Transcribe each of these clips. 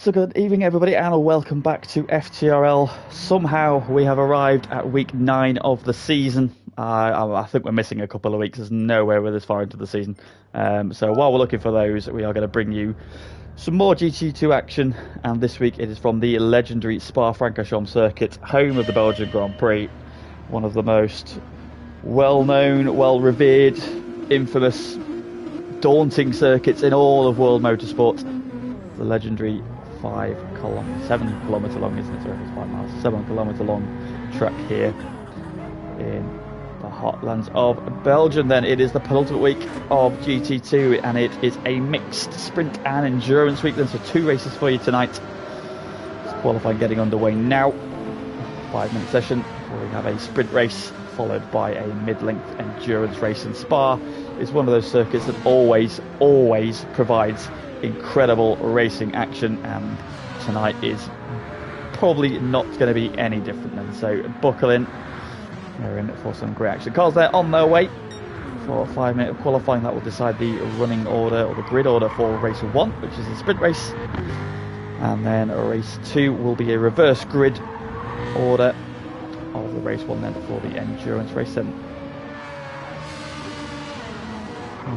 So good evening everybody and welcome back to FTRL. Somehow we have arrived at week 9 of the season. I think we're missing a couple of weeks. There's no way we're this far into the season. So while we're looking for those, we are going to bring you some more GT2 action. And this week it is from the legendary Spa-Francorchamps circuit, home of the Belgian Grand Prix. One of the most well-known, well-revered, infamous, daunting circuits in all of world motorsport. The legendary 7 kilometre long, isn't it? Sorry, it's 5 miles. 7 kilometre long track here in the heartlands of Belgium. Then it is the penultimate week of GT2 and it is a mixed sprint and endurance week. Then so 2 races for you tonight. It's qualifying getting underway now. 5-minute session where we have a sprint race followed by a mid-length endurance race. And Spa is one of those circuits that always provides incredible racing action, and tonight is probably not going to be any different then. So buckle in, we're in for some great action. Cars there on their way for a 5-minute qualifying that will decide the running order or the grid order for race 1, which is the sprint race, and then race 2 will be a reverse grid order of the race 1 then for the endurance race. Then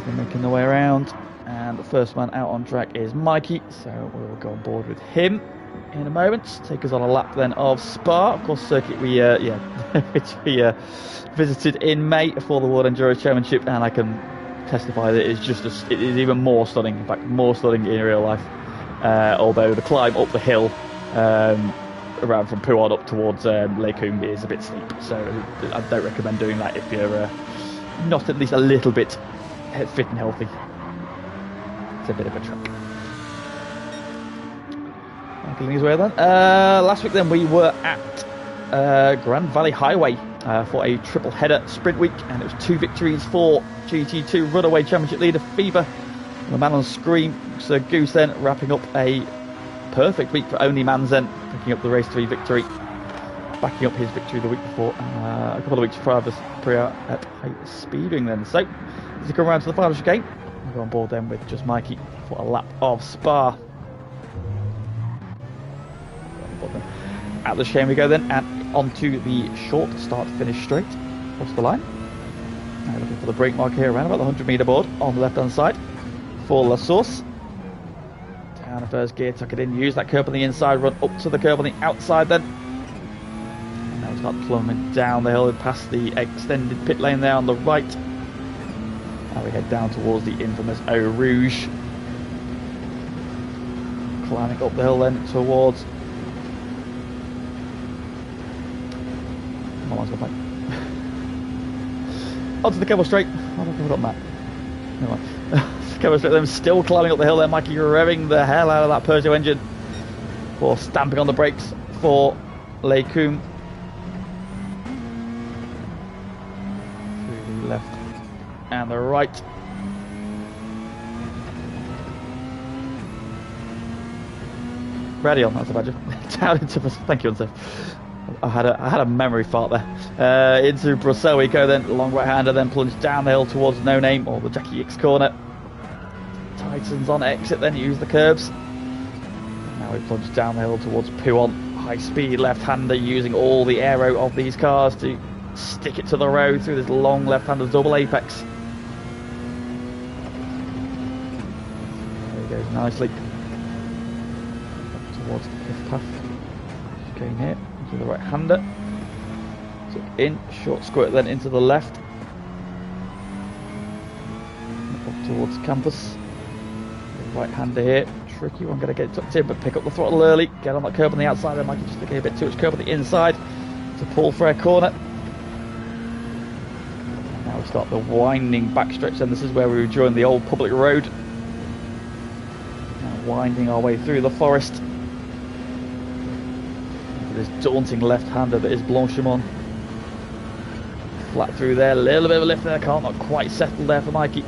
they're making their way around. And the first man out on track is Mikey, so we'll go on board with him in a moment. Take us on a lap then of Spa, of course, circuit which we visited in May for the World Endurance Championship, and I can testify that it is even more stunning. In fact, more stunning in real life. Although the climb up the hill, around from Pouhon up towards Les Combes is a bit steep, so I don't recommend doing that if you're not at least a little bit fit and healthy. It's a bit of a trek. Making his way then. Last week then we were at Grand Valley Highway for a triple header sprint week, and it was 2 victories for GT2 runaway championship leader Fever. The man on screen, Sir Goose, then wrapping up a perfect week for Only Manzen, picking up the race 3 victory, backing up his victory the week before, a couple of weeks prior at Speedwing then. So as we come around to the final chicane, we'll go on board then with just Mikey for a lap of Spa. At the chicane we go then, and onto the short start finish straight across the line. Now looking for the brake mark here around about the 100-metre board on the left hand side for La Source. Down the first gear, tuck it in, use that curb on the inside, run up to the curb on the outside then. And now we start plummeting down the hill past the extended pit lane there on the right. Now we head down towards the infamous Eau Rouge. Climbing up the hill then towards... My line's gone blank. Onto the cable straight. Oh, I've got that. Never mind. Cable straight then, still climbing up the hill there. Mikey revving the hell out of that Peugeot engine for stamping on the brakes for Les Combes. Through the left and the right. Ready on, that's a badger. Down into, thank you, Unsafe. I had a memory fart there. Into Bruxelles we go then, long right hander, then plunge down the hill towards No Name or the Jackie X corner. Titans on exit, then use the curbs. Now we plunge down the hill towards Pouhon. High speed left hander, using all the aero of these cars to stick it to the road through this long left hander double apex. There he goes nicely. Up towards the 5th path. Chicane here. To the right hander, so in, short squirt then into the left, up towards campus. Right hander here, tricky one, going to get it tucked in, but pick up the throttle early, get on that curb on the outside, there might just get a bit too much curb on the inside to pull for a corner. And now we start the winding backstretch, and this is where we were during the old public road. Now winding our way through the forest. This daunting left-hander that is Blanchimont. Flat through there, a little bit of a lift there, car not quite settled there for Mikey.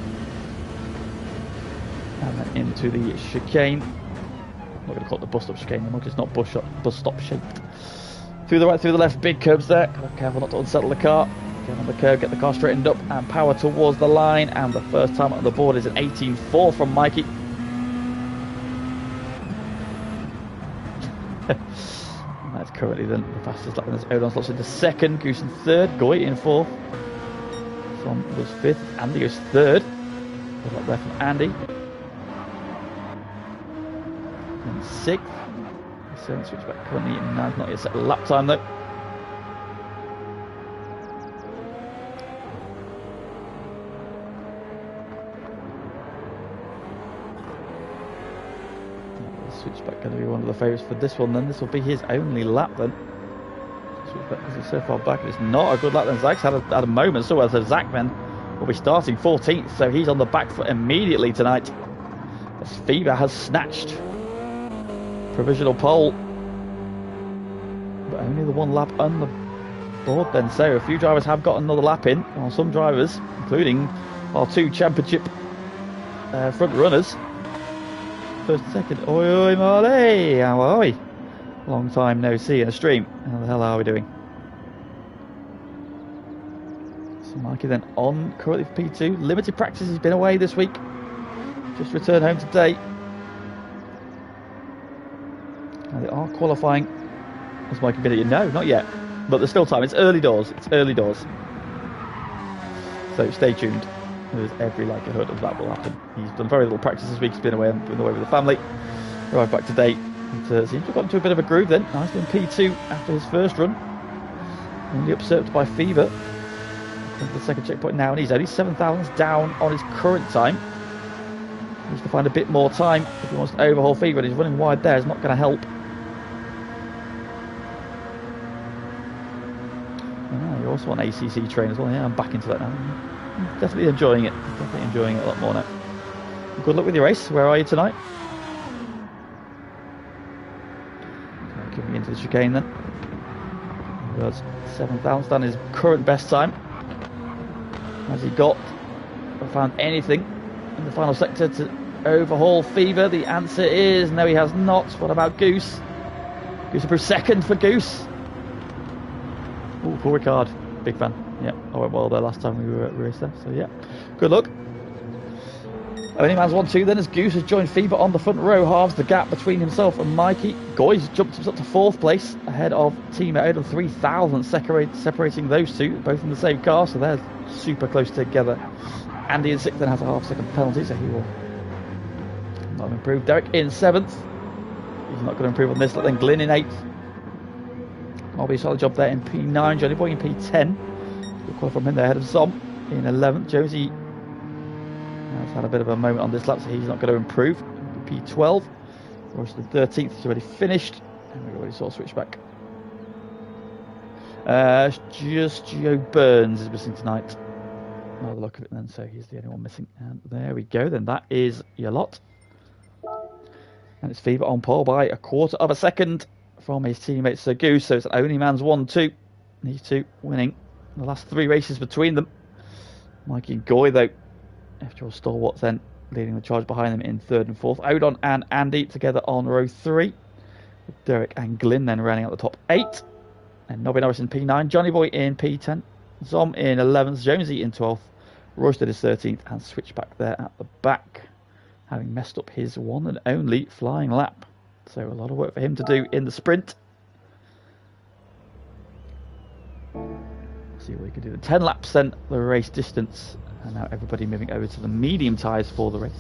And then into the chicane. I'm not going to call it the bus-stop chicane anymore because it's not bus-stop shaped. Through the right, through the left, big curbs there. Careful not to unsettle the car. Get on the curb, get the car straightened up and power towards the line. And the first time on the board is an 18.4 from Mikey. That's currently the fastest lap. There's Odon slots into second, Goose in third, Goy in fourth. Som was fifth, Andy goes third. Good luck there from Andy. And sixth. Seventh switchback currently in ninth, not yet set lap time though. Switchback going to be one of the favourites for this one then. This will be his only lap then. Switchback because he's so far back. It's not a good lap then. Zach's had a moment. So Zach then will be starting 14th. So he's on the back foot immediately tonight. As FIBA has snatched provisional pole. But only the one lap on the board then. So a few drivers have got another lap in. While some drivers, including our two championship front runners, first and second. Oi, oi, Marley! How are we? Long time no see in a stream. How the hell are we doing? So Mikey then on currently for P2. Limited practice, he's been away this week. Just returned home today. Now they are qualifying. Has Mikey been at? No, not yet. But there's still time. It's early doors. It's early doors. So stay tuned. There's every likelihood of that will happen. He's done very little practice this week. He's been away with the family. Arrived back today. And seems to have got into a bit of a groove then. Nice doing P2 after his first run. Only usurped by FIBA. The second checkpoint now, and he's only 7 thousandths down on his current time. He needs to find a bit more time if he wants to overhaul FIBA, and he's running wide there. It's not going to help. You're also on ACC train as well. Yeah, I'm back into that now. Definitely enjoying it. Definitely enjoying it a lot more now. Good luck with your race. Where are you tonight? Coming into the chicane then. He got 7 thousandths down his current best time. Has he got or found anything in the final sector to overhaul FIBA? The answer is no, he has not. What about Goose? Goose approved second for Goose. Oh, Paul Ricard. Big fan. Yeah, I went well there last time we were raced there. So yeah, good luck. Only man's 1-2 then as Goose has joined FIBA on the front row, halves the gap between himself and Mikey. Goy's jumped up to 4th place ahead of team at Odom 3,000, separating those two, both in the same car, so they're super close together. Andy in 6th then has a half-second penalty, so he will not improve. Derek in 7th. He's not going to improve on this. Then Glyn in 8th. Obviously, solid job there in P9. Johnny Boy in P10. Good call from him there ahead of Zom in 11th. Josie has had a bit of a moment on this lap, so he's not going to improve. P12. Royce in 13th. He's already finished. And we already saw a switchback. Just Joe Burns is missing tonight. By the look of it then, so he's the only one missing. And there we go then. That is your lot. And it's FIBA on pole by a quarter of a second from his teammate Sir Goose, so it's only man's 1-2. These two winning the last 3 races between them. Mikey and Goy, though, after all, stalwarts then leading the charge behind them in 3rd and 4th. Odon and Andy together on row 3. With Derek and Glyn then running out the top 8. And Nobby Norris in P9. Johnny Boy in P10. Zom in 11th. Jonesy in 12th. Royston is 13th. And Switchback there at the back, having messed up his one and only flying lap. So a lot of work for him to do in the sprint. See what we can do. 10 laps then, the race distance. And now everybody moving over to the medium tyres for the race.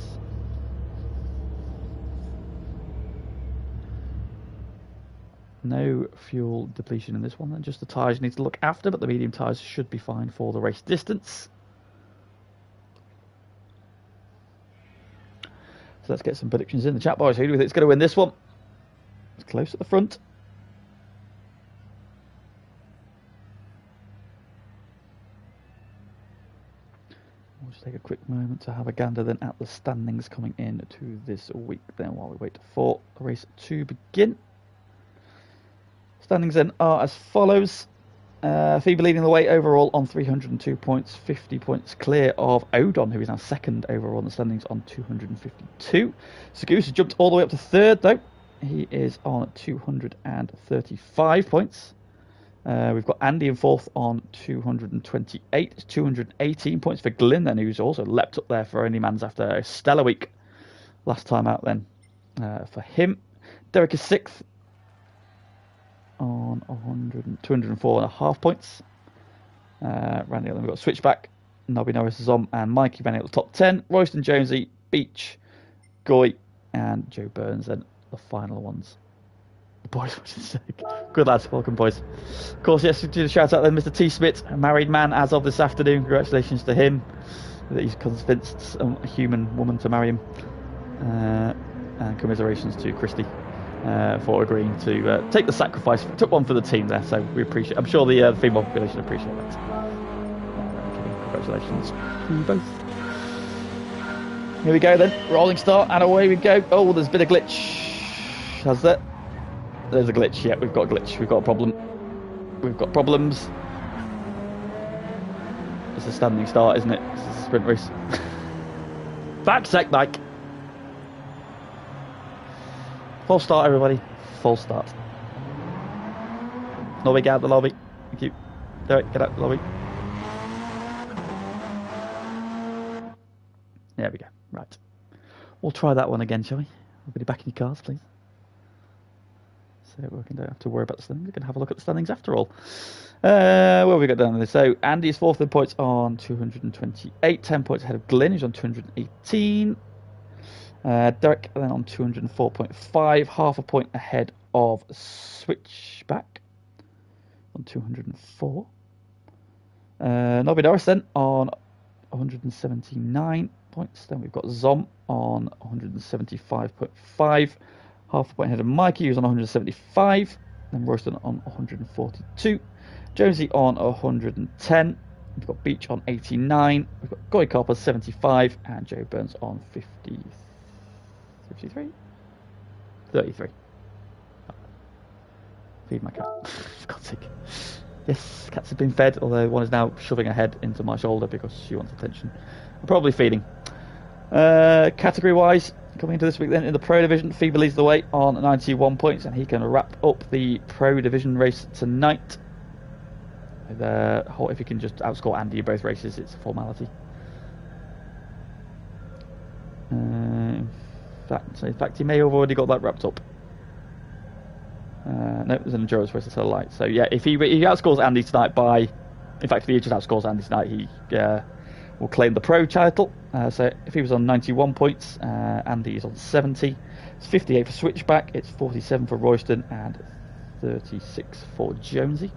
No fuel depletion in this one then, just the tyres you need to look after, but the medium tyres should be fine for the race distance. So let's get some predictions in the chat, boys. Who do we think is going to win this one? It's close at the front. We'll just take a quick moment to have a gander then at the standings coming in to this week then while we wait for the race to begin. Standings then are as follows. FIBA leading the way overall on 302 points, 50 points clear of Odon, who is now 2nd overall in the standings on 252. Sagoose has jumped all the way up to 3rd though. He is on 235 points. We've got Andy in 4th on 228. 218 points for Glyn then, who's also leapt up there for only man's after a stellar week last time out then for him. Derek is 6th. on 204.5 points. Randy, then we've got Switchback, Nobby Norris, Zom, and Mikey running at the top 10. Royston, Jonesy, Beach, Goy, and Joe Burns, then the final ones. The boys, what should I say? Good lads, welcome, boys. Of course, yes, do the shout out then, Mr. T. Smith, a married man as of this afternoon. Congratulations to him that he's convinced a human woman to marry him. And commiserations to Christy for agreeing to take the sacrifice. Took one for the team there, so we appreciate. I'm sure the female population appreciate that. Congratulations to you both. Here we go then, rolling start, and away we go. Oh, there's been a glitch. Has there? There's a glitch. Yeah, we've got a glitch. We've got a problem. We've got problems. It's a standing start, isn't it? It's a sprint race. Back sec bike. Full start, everybody. Full start. Nobby, get out of the lobby. Thank you. Derek, get out of the lobby. There we go. Right. We'll try that one again, shall we? Everybody back in your cars, please. So we don't have to worry about the standings. We can have a look at the standings after all. Where have we got down there? So Andy is fourth in points on 228. 10 points ahead of Glenn, who's on 218. Derek then on 204.5, half a point ahead of Switchback on 204. Nobby Norris then on 179 points. Then we've got Zom on 175.5, half a point ahead of Mikey, who's on 175. Then Royston on 142. Jonesy on 110. We've got Beach on 89. We've got Goy Carper 75, and Joe Burns on 53? 33. Feed my cat. For God's sake. Yes, cats have been fed, although one is now shoving her head into my shoulder because she wants attention. I'm probably feeding. Category wise, coming into this week then in the Pro Division, Fever leads the way on 91 points, and he can wrap up the Pro Division race tonight. If he can just outscore Andy in both races, it's a formality. In fact, he may have already got that wrapped up. No, there's an endurance race to the light. So yeah, if he outscores Andy tonight by, in fact, if he just outscores Andy tonight, he will claim the Pro title. So if he was on 91 points, Andy is on 70. It's 58 for Switchback. It's 47 for Royston and 36 for Jonesy.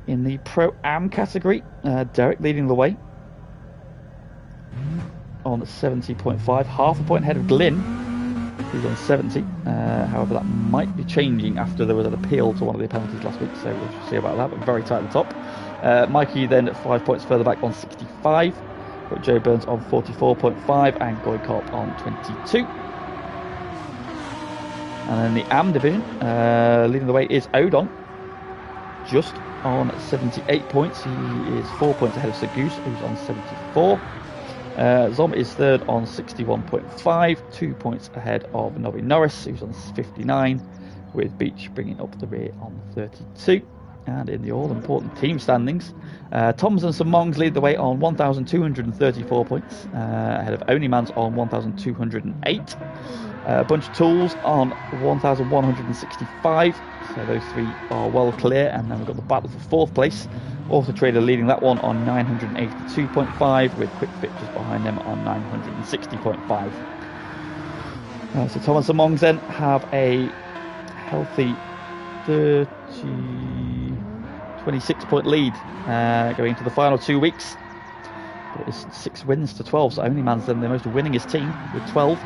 In the Pro-Am category, Derek leading the way on 70.5, half a point ahead of Glyn, who's on 70. However, that might be changing after there was an appeal to one of the penalties last week, so we'll see about that, but very tight at the top. Mikey then at 5 points further back on 65. Got Joe Burns on 44.5 and Goy Corp on 22. And then the Am division, leading the way is Odon, just on 78 points. He is 4 points ahead of Sir Goose, who's on 74. Zom is third on 61.5, 2 points ahead of Nobby Norris, who's on 59, with Beach bringing up the rear on 32. And in the all-important team standings, Toms and Sir Mongs lead the way on 1,234 points, ahead of Onlymans on 1,208. Bunch of Tools on 1,165, so those three are well clear. And then we've got the battle for fourth place. Auto Trader leading that one on 982.5, with Quick Fit just behind them on 960.5. So Tom and Sir Mongs then have a healthy 26-point lead going into the final 2 weeks. But it's 6 wins to 12, so Onlymans then the most winningest team with 12.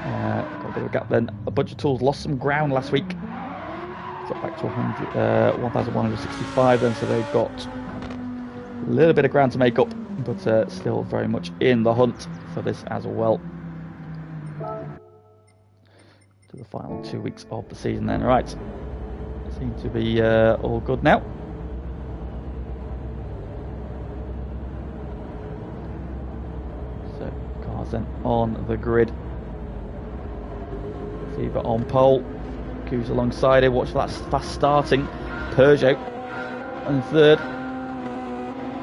Got a bit of a gap then. A bunch of Tools lost some ground last week. Dropped back to 1,165 then, so they've got a little bit of ground to make up, but still very much in the hunt for this as well. To the final 2 weeks of the season then. Right, seem to be all good now. So cars then on the grid. Fever on pole, Goose alongside him. Watch for that fast starting. Peugeot in third.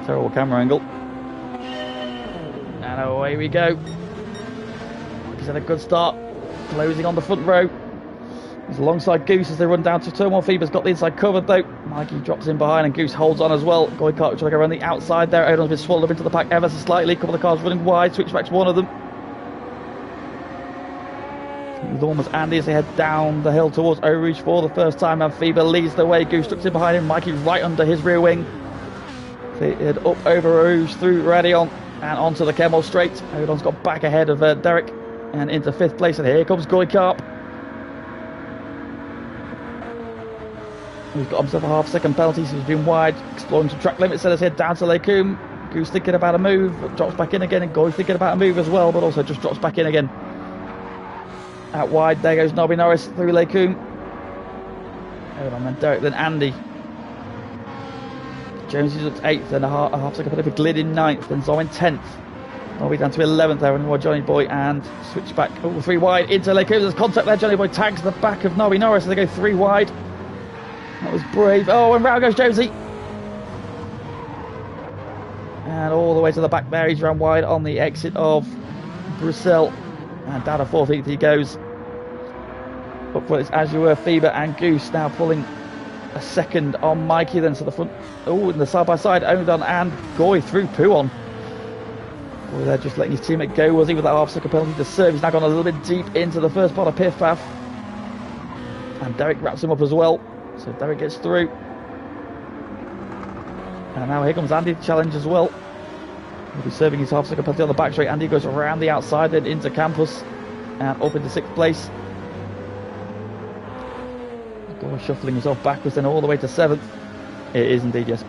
Terrible camera angle. And away we go. He's had a good start, closing on the front row. He's alongside Goose as they run down to turn one. Feber's got the inside covered though. Mikey drops in behind and Goose holds on as well. Goy Kart trying to go around the outside there. Odon's been swallowed up into the pack ever so slightly. A couple of cars running wide. Switchback's one of them. Enormous Andy as they head down the hill towards Eau Rouge for the first time, and Feber leads the way. Goose tucks in behind him. Mikey right under his rear wing. They head up over Eau Rouge through Radion and onto the Kemmel Straight. Odon's got back ahead of Derek and into 5th place, and here comes Goy Kart. He's got himself a half-second penalty, so he's been wide, exploring some track limits. Let's head down to Lecombe. Goose thinking about a move, but drops back in again, and Goy thinking about a move as well, but also just drops back in again. Out wide, there goes Nobby Norris through Lecombe. And then Derek, then Andy. Jones is up to 8th, and a half-second penalty for Glyn in 9th, then Zom in 10th. Nobby down to 11th there, and more Johnny Boy, and switch back over 3 wide into Lecombe. There's contact there. Johnny Boy tags the back of Nobby Norris as they go 3 wide. That was brave. Oh, and round goes Jonesy. And all the way to the back there. He's run wide on the exit of Bruxelles. And down to 14th he goes. Up front it's As You Were, Feber and Goose now pulling a second on Mikey. Then to the front. Oh, in the side by side, Odon and Goy through Pouon. Boy, they're just letting his teammate go, was he, with that half-second penalty to serve. He's now gone a little bit deep into the first part of Piff Paff. And Derek wraps him up as well. So Derek gets through. And now here comes Andy to challenge as well. He'll be serving his half-second penalty on the back straight. Andy goes around the outside, then into Campus and up into 6th place. Goy shuffling himself backwards, then all the way to 7th. It is indeed, yes.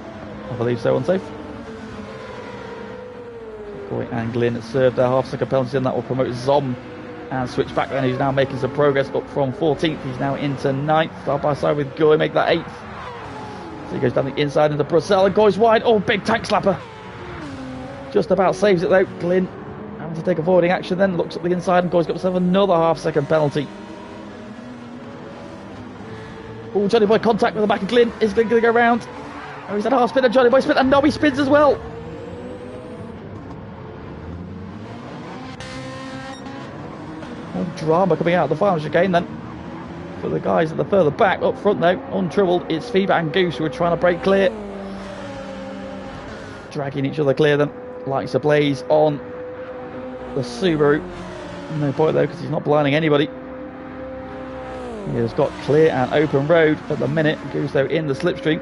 I believe so, unsafe. Goy and Glyn served their half-second penalty, and that will promote Zom and switch back then, who's now making some progress up from 14th. He's now into 9th, side by side with Goy, make that 8th. So he goes down the inside into Bruxelles and Goy's wide. Oh, big tank slapper. Just about saves it though. Glyn having to take avoiding action, then looks at the inside and Goy's got himself another half-second penalty. Oh, Johnny Boy contact with the back of Glyn. Is Glyn going to go round? Oh, he's had a half spin and Johnny Boy spin, and Nobby spins as well. Oh, drama coming out of the final chicane then. For the guys at the further back, up front though, untroubled, it's Fever and Goose who are trying to break clear. Dragging each other clear then. Likes a blaze on the Subaru. No point though, because he's not blinding anybody. He has got clear and open road at the minute. Goose though in the slipstream.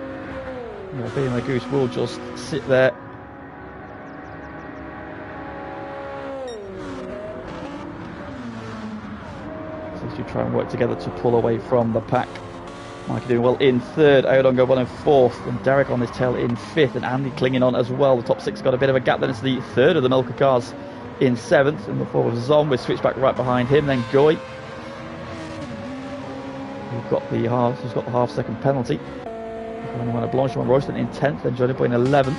Being the Goose will just sit there. Try and work together to pull away from the pack. Mikey doing well in 3rd, Odon go well in 4th, and Derek on his tail in 5th, and Andy clinging on as well. The top 6 got a bit of a gap, then it's the 3rd of the Milker cars in 7th, and the 4th of Zom with switchback right behind him, then Goy. He's got the half-second penalty. Blanchard Royston in 10th, then Johnny Boy in 11th.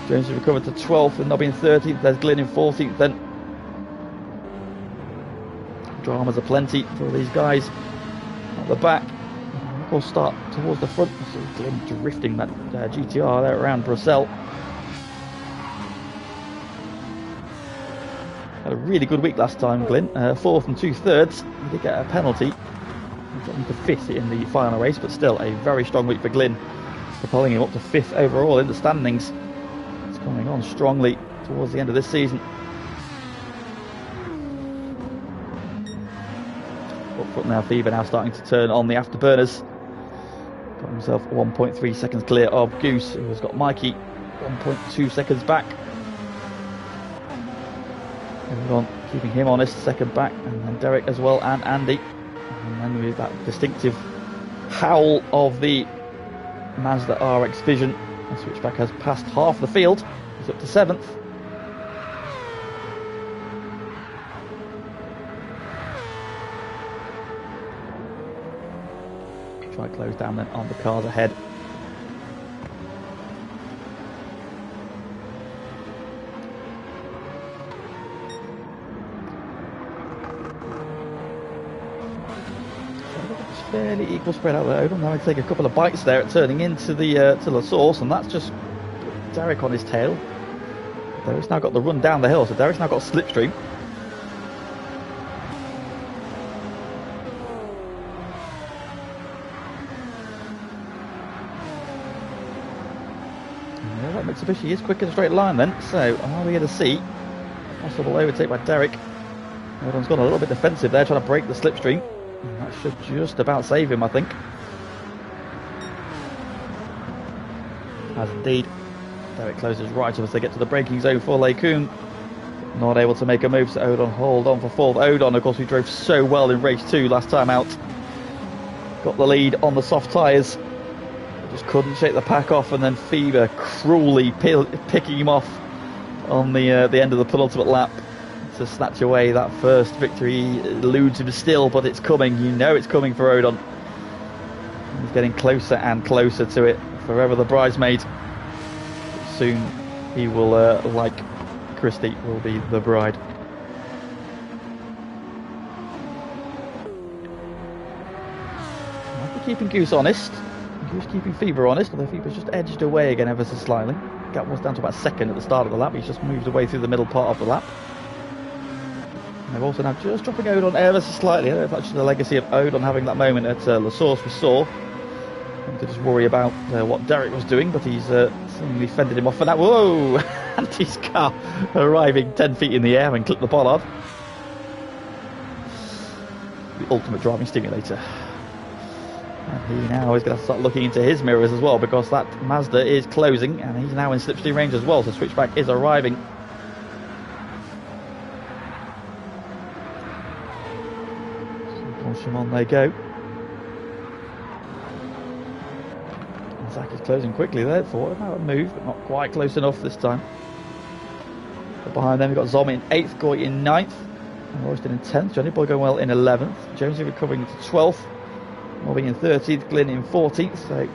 Jones has recovered to 12th, and Nobby in 13th, there's Glyn in 14th then. Dramas aplenty for these guys at the back. We'll start towards the front. So Glyn drifting that GTR there around Bruxelles. Had a really good week last time, Glyn. 4th and 2/3. He did get a penalty. He got into 5th in the final race, but still a very strong week for Glyn, propelling him up to 5th overall in the standings. It's coming on strongly towards the end of this season. Up front now, Fever now starting to turn on the afterburners. Got himself 1.3 seconds clear of Goose, who has got Mikey 1.2 seconds back. On, keeping him honest, second back, and then Derek as well, and Andy. And then with that distinctive howl of the Mazda RX Vision, the switchback has passed half the field. He's up to 7th. Try to close down then on the cars ahead. Fairly equal spread out there. Odom now take a couple of bites there at turning into the to La Source, and that's just Derek on his tail. Derek's now got the run down the hill, so Derek's now got slipstream. Well, that Mitsubishi is quick in a straight line then, so are we going to see possible overtake by Derek? Odon's gone a little bit defensive there, trying to break the slipstream. And that should just about save him, I think. As indeed. Derek closes right as they get to the braking zone for LeCun. Not able to make a move, so Odon hold on for fourth. Odon, of course, who drove so well in race 2 last time out. Got the lead on the soft tyres. Just couldn't shake the pack off, and then Fever cruelly picking him off on the end of the penultimate lap to snatch away that first victory. It eludes him still, but it's coming. You know it's coming for Odon. He's getting closer and closer to it. Forever the bridesmaid. Soon he will, like Christy, will be the bride. Keeping Goose honest. Goose keeping Fever honest, although Fever's just edged away again ever so slightly. Gap was down to about second at the start of the lap. He's just moved away through the middle part of the lap. And they're also now just dropping Odon ever so slightly. I don't know if that's just the legacy of Odon having that moment at La Source we saw. To just worry about what Derek was doing, but he's seemingly fended him off for that. Whoa! And his car arriving 10 feet in the air, having clipped the bollard. The ultimate driving stimulator. And he now is going to start looking into his mirrors as well, because that Mazda is closing, and he's now in slipstream range as well, so switchback is arriving. Francorchamps, they go. Zach is closing quickly there. Thought about a move, but not quite close enough this time. But behind them we've got Zom in 8th, Goy in 9th, and Royston in 10th, Johnny Boy going well in 11th, Jonesy recovering to 12th, Mobbing in 13th, Glyn in 14th, so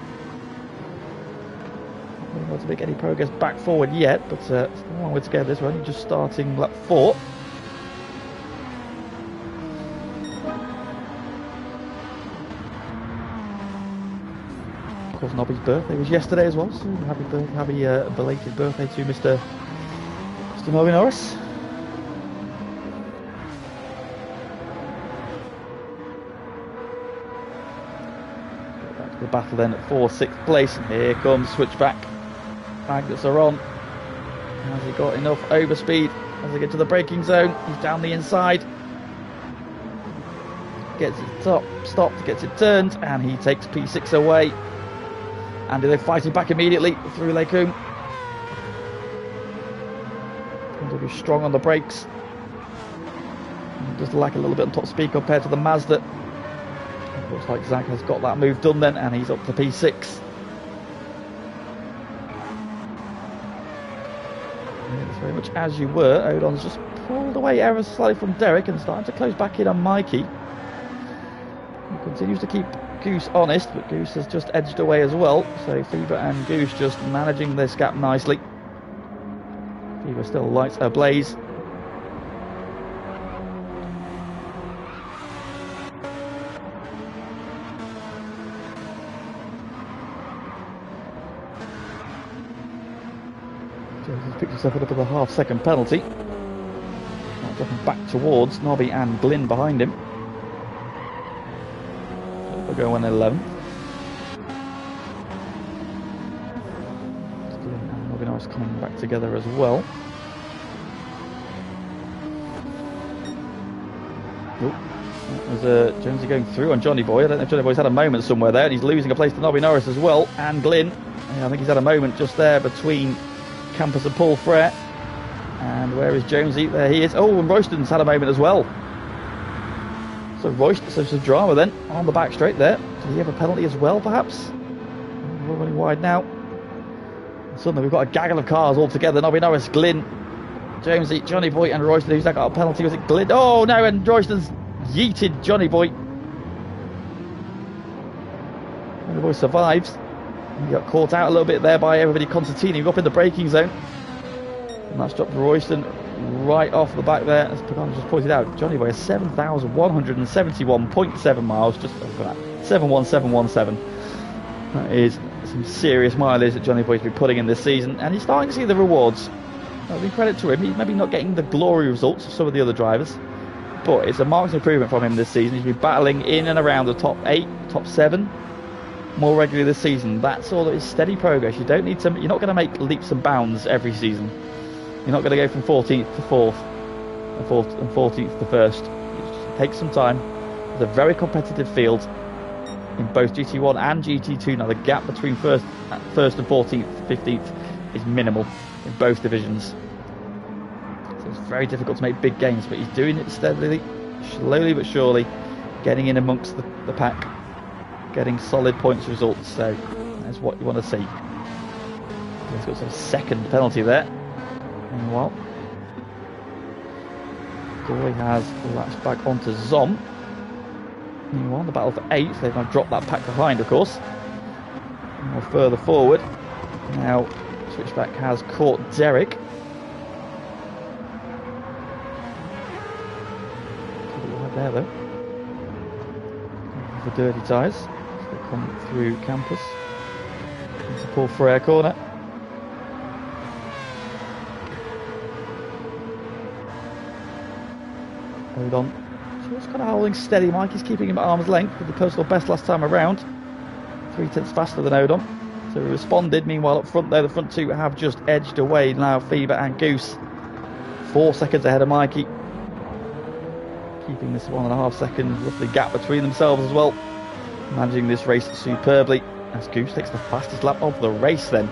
not able to make any progress back forward yet, but still a long way to go this one, just starting lap 4. Of course, Nobby's birthday was yesterday as well, so happy belated birthday to Mr. Nobby Norris. Back to the battle then for 6th place, and here comes switchback. Magnets are on. Has he got enough overspeed as they get to the braking zone? He's down the inside. Gets it stopped, gets it turned, and he takes P6 away. And they're fighting back immediately through LeCun. Be strong on the brakes. Does lack a little bit on top speed compared to the Mazda. Looks like Zach has got that move done then, and he's up to P6. It's very much as you were. Odon's just pulled away ever slightly from Derek and starting to close back in on Mikey. He continues to keep Goose honest, but Goose has just edged away as well, so Fever and Goose just managing this gap nicely. Fever still lights ablaze. Jones picked himself up with a half-second penalty. Now dropping back towards Nobby and Glyn behind him. They'll go on 11th. Glyn and Nobby Norris coming back together as well. That was Jonesy going through on Johnny Boy. I don't know if Johnny Boy's had a moment somewhere there, and he's losing a place to Nobby Norris as well. And Glyn, yeah, I think he's had a moment just there between Campus and Paul Frere. And where is Jonesy? There he is. Oh, and Royston's had a moment as well. So Royston, so some drama then on the back straight there. Did he have a penalty as well, perhaps? We're running wide now. Suddenly we've got a gaggle of cars all together. Nobby Norris, Glyn, Jonesy, Johnny Boy and Royston. Who's that got a penalty? Was it Glyn? Oh no, and Royston's yeeted Johnny Boy. Johnny Boy survives. He got caught out a little bit there by everybody. Constantini up in the braking zone. And that's dropped Royston right off the back there. As Pagano just pointed out, Johnny Boy has 7,171.7 miles just over that. 71717. That is some serious mileage that Johnny Boy's been putting in this season, and he's starting to see the rewards. I'll give credit to him. He's maybe not getting the glory results of some of the other drivers, but it's a marked improvement from him this season. He's been battling in and around the top 8, top 7, more regularly this season. That's all. It's steady progress. You don't need to. You're not going to make leaps and bounds every season. You're not going to go from 14th to 4th and 14th to 1st. It just takes some time. It's a very competitive field in both GT1 and GT2. Now the gap between first and 14th, 15th is minimal in both divisions. So it's very difficult to make big gains, but he's doing it steadily, slowly but surely, getting in amongst the pack, getting solid points results. So that's what you want to see. He's got some second penalty there. Meanwhile, Goy has latched back onto Zom. Meanwhile, the battle for 8th, they've now dropped that pack behind, of course. More further forward. Now, Switchback has caught Derek. Right there, though. For dirty tyres. So they come through campus. Into Paul Frere corner. Odon just kind of holding steady. Mikey's keeping him at arm's length with the personal best last time around. 3/10 faster than Odon. So he responded. Meanwhile, up front there, the front two have just edged away now. Fever and Goose 4 seconds ahead of Mikey. Keeping this 1.5 second roughly gap between themselves as well. Managing this race superbly as Goose takes the fastest lap of the race then.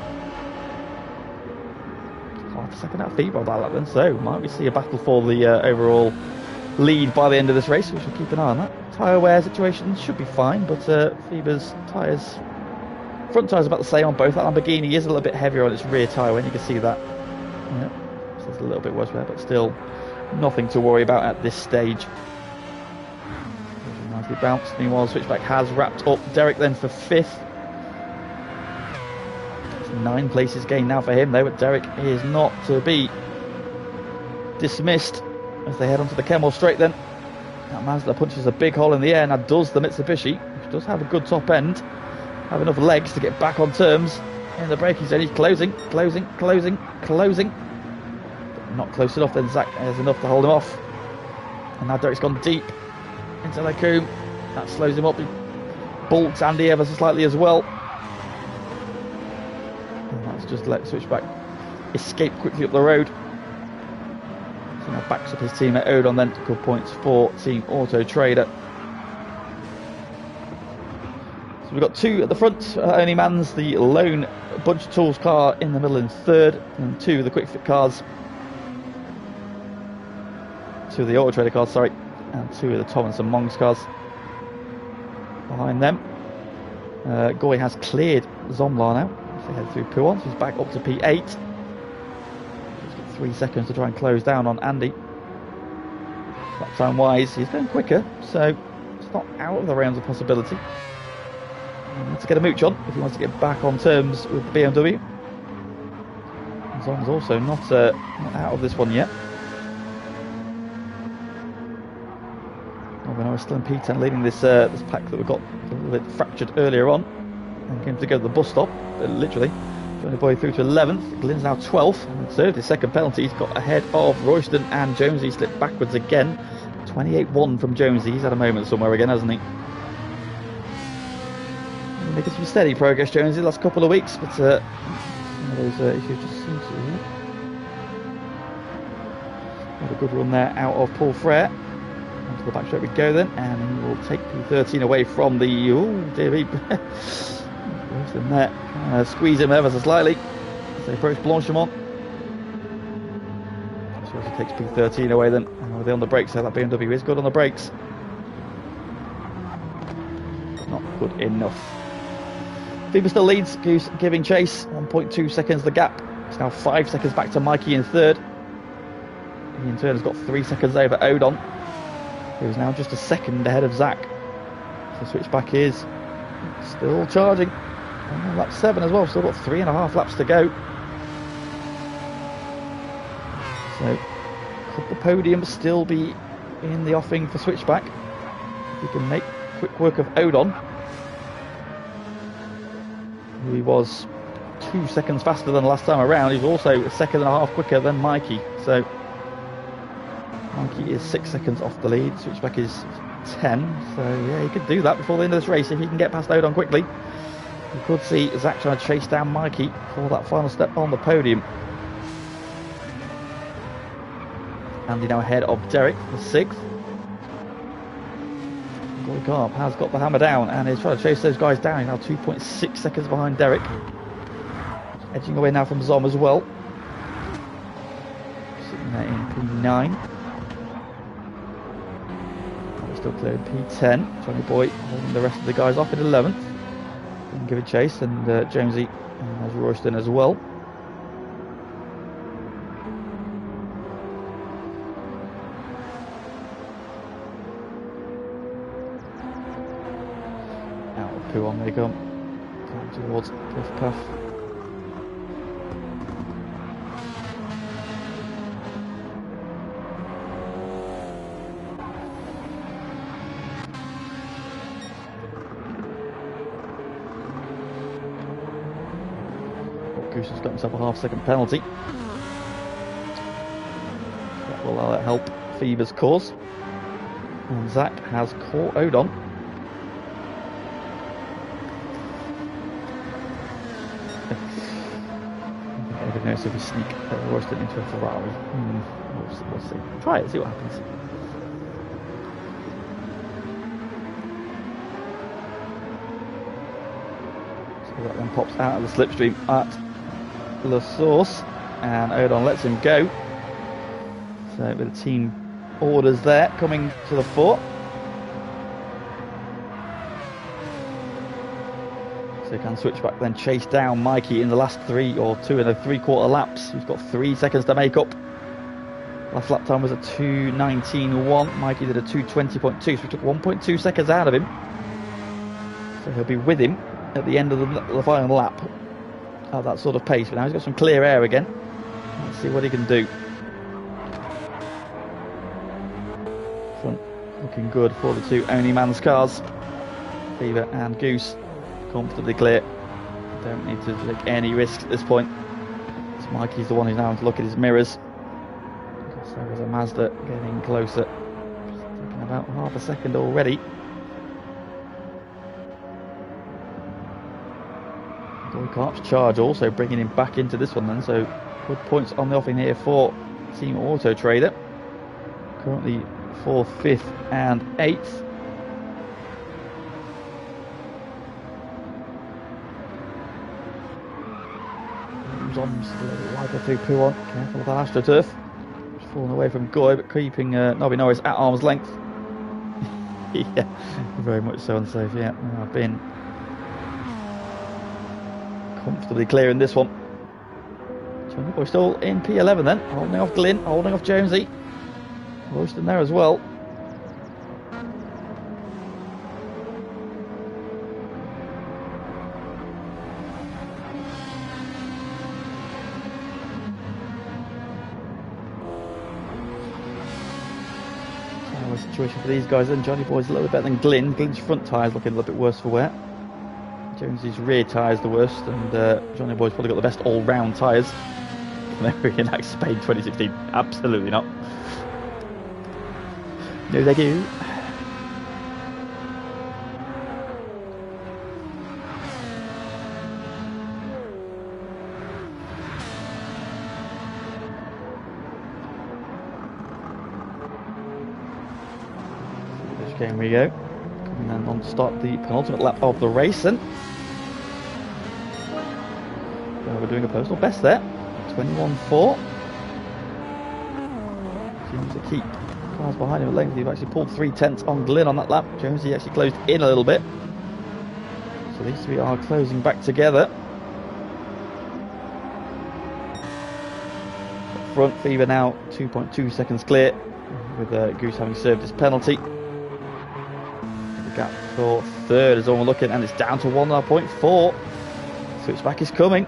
Half a second out of Fever on that lap then. So might we see a battle for the overall lead by the end of this race? We should keep an eye on that. Tyre wear situation should be fine, but Fever's tyres, front tyres about the same on both. That Lamborghini is a little bit heavier on its rear tyre when you can see that. Yeah, so it's a little bit worse there, but still nothing to worry about at this stage. Nicely bounced. Meanwhile, Switchback has wrapped up Derek then for 5th. It's 9 places gained now for him though, but Derek is not to be dismissed as they head onto the Kemmel straight then. That Mazda punches a big hole in the air, and that does the Mitsubishi, which does have a good top end, have enough legs to get back on terms in the braking zone. He's closing, but not close enough. Then Zach has enough to hold him off, and now Derek's gone deep into the Coombe. That slows him up. He bulks Andy ever so slightly as well, and that's just let Switchback escape quickly up the road. So now backs up his teammate Odon then to good points for Team Auto Trader. So we've got 2 at the front, only mans, the lone Bunch of Tools car in the middle in 3rd, and 2 of the Quick Fit cars, 2 of the Auto Trader cars, sorry, and 2 of the Thomas and Mongs cars behind them. Goy has cleared Zomlar now, so they head through Puon, so he's back up to P8. He's got 3 seconds to try and close down on Andy. Lap time wise, he's going quicker, so it's not out of the realms of possibility. He needs to get a mooch on if he wants to get back on terms with the BMW. Zom's also not out of this one yet. We're still in P10, leading this pack that we got a little bit fractured earlier on, and came to go to the bus stop, literally trying to boy through to 11th. Glyn's now 12th and served his second penalty. He's got ahead of Royston and Jonesy, slipped backwards again. 28-1 from Jonesy. He's had a moment somewhere again, hasn't he? Making some steady progress, Jonesy, the last couple of weeks, but some of those issues just seem to have a good run there out of Paul Frere. Onto the back straight we go then, and he will take P13 away from the, oh dear me, Royston there, squeeze him ever so slightly as they approach Blanchimont. So he takes P13 away then, and they're on the brakes, so that BMW is good on the brakes. Not good enough. Fever still leads, Goose giving chase, 1.2 seconds the gap. It's now 5 seconds back to Mikey in 3rd. He in turn has got 3 seconds over Odon, who's now just a second ahead of Zach. So Switchback is still charging. And lap 7 as well, still got 3.5 laps to go. So could the podium still be in the offing for Switchback? If he can make quick work of Odon, who he was 2 seconds faster than last time around. He's also a second and a half quicker than Mikey. So Mikey is 6 seconds off the lead. Switchback is 10. So yeah, he could do that before the end of this race if he can get past Odon quickly. You could see Zach trying to chase down Mikey for that final step on the podium. Andy now ahead of Derek for 6th. Francorchamps has got the hammer down and is trying to chase those guys down. He's now 2.6 seconds behind Derek. Edging away now from Zom as well. Sitting there in P9. Still clear in P10. Johnny Boy holding the rest of the guys off in 11th. Didn't give a chase, and Jonesy has Royston as well. Out of P1 they come. Down towards Puff Puff. Goose has got himself a half-second penalty. That will help Fever's cause. And Zach has caught Odon. David knows if we sneak Royston into a Ferrari. We'll see. Try it, see what happens. So that then pops out of the slipstream at La Source, and Odon lets him go. So with the team orders there coming to the fore. So he can switch back then, chase down Mikey in the last 2 and a 3/4 laps. He's got 3 seconds to make up. Last lap time was a 2:19.1. Mikey did a 2:20.2, so he took 1.2 seconds out of him. So he'll be with him at the end of the final lap at that sort of pace. But now he's got some clear air again. Let's see what he can do. Front looking good for the two only man's cars. Fever and Goose comfortably clear. Don't need to take any risks at this point. So Mikey's the one who's now having to look at his mirrors. So there's a Mazda getting closer. Taking about half a second already. Francorchamps charge also bringing him back into this one then, so good points on the offing here for Team Auto Trader. Currently 4th, 5th and 8th. Zom's a little wider through P1. Careful of that AstroTurf. Just falling away from Goy, but keeping Nobby Norris at arm's length. Yeah, very much so unsafe. Yeah, I've been comfortably clear in this one. Johnny Boy still in P11 then, holding off Glynn, holding off Jonesy. Royston there as well. Situation for these guys then. Johnny Boy's a little bit better than Glynn. Glynn's front tyres looking a little bit worse for wear. Jonesy's rear tyres the worst, and Johnny Boy's probably got the best all-round tyres. Can they reenact Spain 2016? Absolutely not. No they do. Here we go. Coming then on to start the penultimate lap of the race then. We're doing a personal best there. 21.4. Seems to keep cars behind him at length. He's actually pulled 3/10 on Glynn on that lap. Jonesy actually closed in a little bit. So these three are closing back together. Up front, Fever now 2.2 seconds clear, with Goose having served his penalty. Gap for third is all we're looking, and it's down to 1.4. Switchback is coming.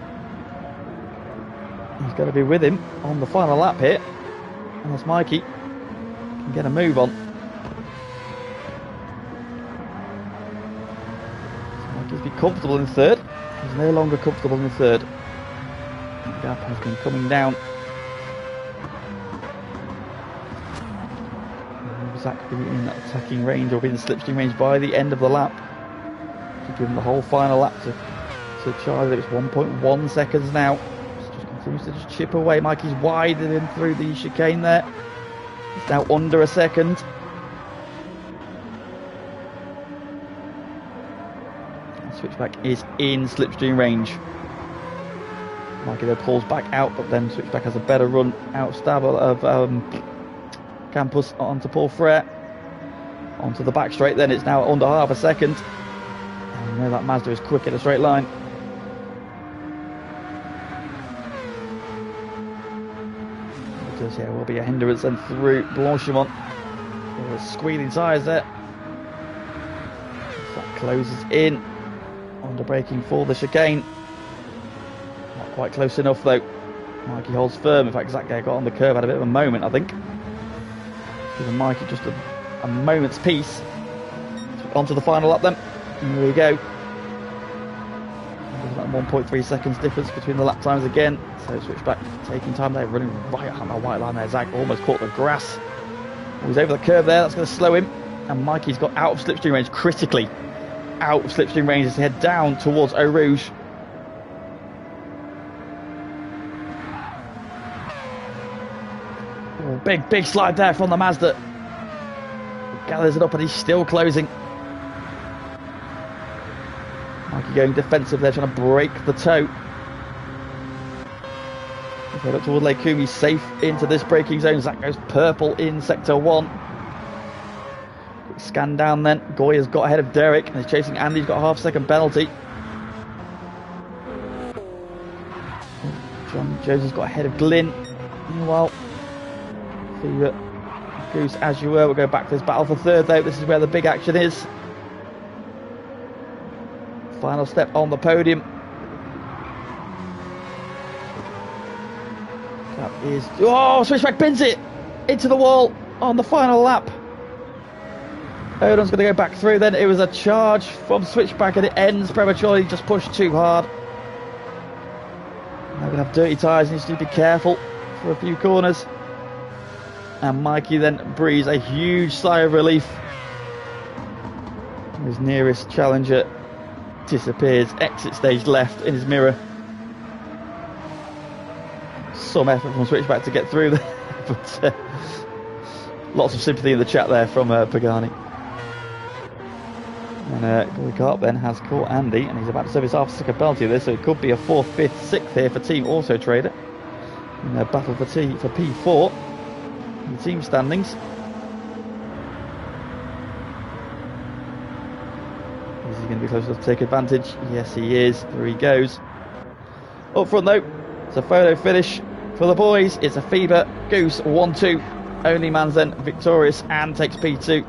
He's got to be with him on the final lap here, unless Mikey can get a move on. So Mikey's been comfortable in third. He's no longer comfortable in third. The gap has been coming down. Zach being in that attacking range or being in the slipstream range by the end of the lap. To give him the whole final lap to to Charlie. It's 1.1 seconds now. Just continues to just chip away. Mikey's widening through the chicane there. It's now under a second. And Switchback is in slipstream range. Mikey though pulls back out, but then Switchback has a better run out stab of Campus onto Paul Frere. Onto the back straight, then it's now under half a second. And you know that Mazda is quick in a straight line. There will be a hindrance then through Blanchimont. Squealing tyres there. That closes in. Under braking for the chicane. Not quite close enough though. Mikey holds firm. In fact, Zach got on the curve, had a bit of a moment, I think. Giving Mikey just a moment's peace. Onto the final lap then. And there we go. There's about 1.3 seconds difference between the lap times again. So Switchback taking time there, running right on the white line there. Zach almost caught the grass. He's over the curve there, that's going to slow him. And Mikey's got out of slipstream range, critically out of slipstream range as he head down towards Eau Rouge. Oh, big slide there from the Mazda. Gathers it up and he's still closing. Mikey going defensive there, trying to break the toe. Head up toward Lake Kumi, safe into this braking zone. Zach goes purple in sector 1. Quick scan down then. Goya's got ahead of Derek and he's chasing Andy. He's got a half-second penalty. John Josie's got ahead of Glyn. Meanwhile, Fever, Goose, as you were. We'll go back to this battle for third though. This is where the big action is. Final step on the podium. That is... Oh, Switchback bins it into the wall on the final lap. Odon's going to go back through then. It was a charge from Switchback and it ends prematurely. Just pushed too hard. Now going to have dirty tyres. Needs to be careful for a few corners. And Mikey then breathes a huge sigh of relief. His nearest challenger disappears. Exit stage left in his mirror. Some effort from Switchback to get through there. But lots of sympathy in the chat there from Pagani. And Goy Karp then has caught Andy and he's about to serve his half-second penalty there, so it could be a 4th, 5th, 6th here for Team Auto Trader in their battle for P4 in the team standings. Is he going to be close enough to take advantage? Yes, he is. There he goes. Up front though, it's a photo finish for the boys. It's a Fever Goose 1-2. Only man's then victorious and takes P2.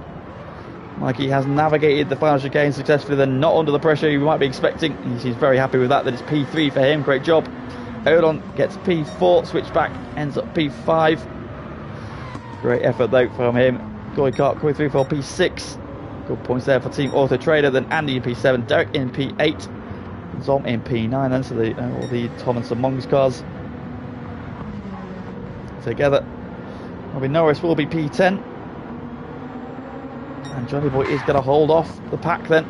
Mikey has navigated the final chicane successfully, then not under the pressure you might be expecting. He seems very happy with that. That it's P3 for him. Great job. Odon gets P4. Switchback ends up P5. Great effort though from him. Goy Karp coming through for P6. Good points there for Team Auto Trader. Then Andy in P7. Derek in P8. Zom in P9 then, so all the Tom and Sir Mongs cars together. Robin Norris will be P10. And Johnny Boy is going to hold off the pack then.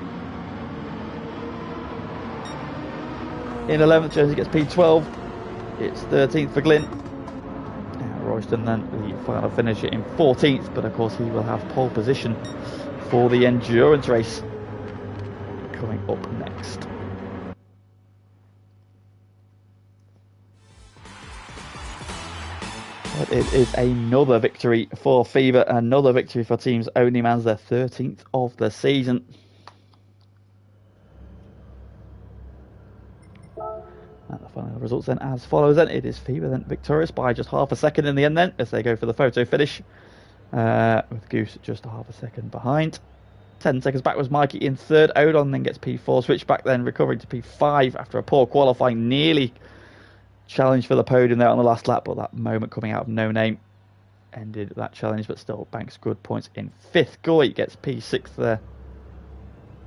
In 11th, Jonesy gets P12. It's 13th for Glyn. And Royston then the final finisher in 14th, but of course he will have pole position for the endurance race coming up next. But it is another victory for Fever, another victory for Teams Only Man's, their 13th of the season. And the final results then as follows then. It is Fever then victorious by just half a second in the end then, as they go for the photo finish. With Goose just a half a second behind. 10 seconds back was Mikey in third. Odon then gets P4. Switchback then recovering to P5 after a poor qualifying. Nearly challenge for the podium there on the last lap, but that moment coming out of No Name ended that challenge, but still banks good points in 5th. Goy gets P6 there.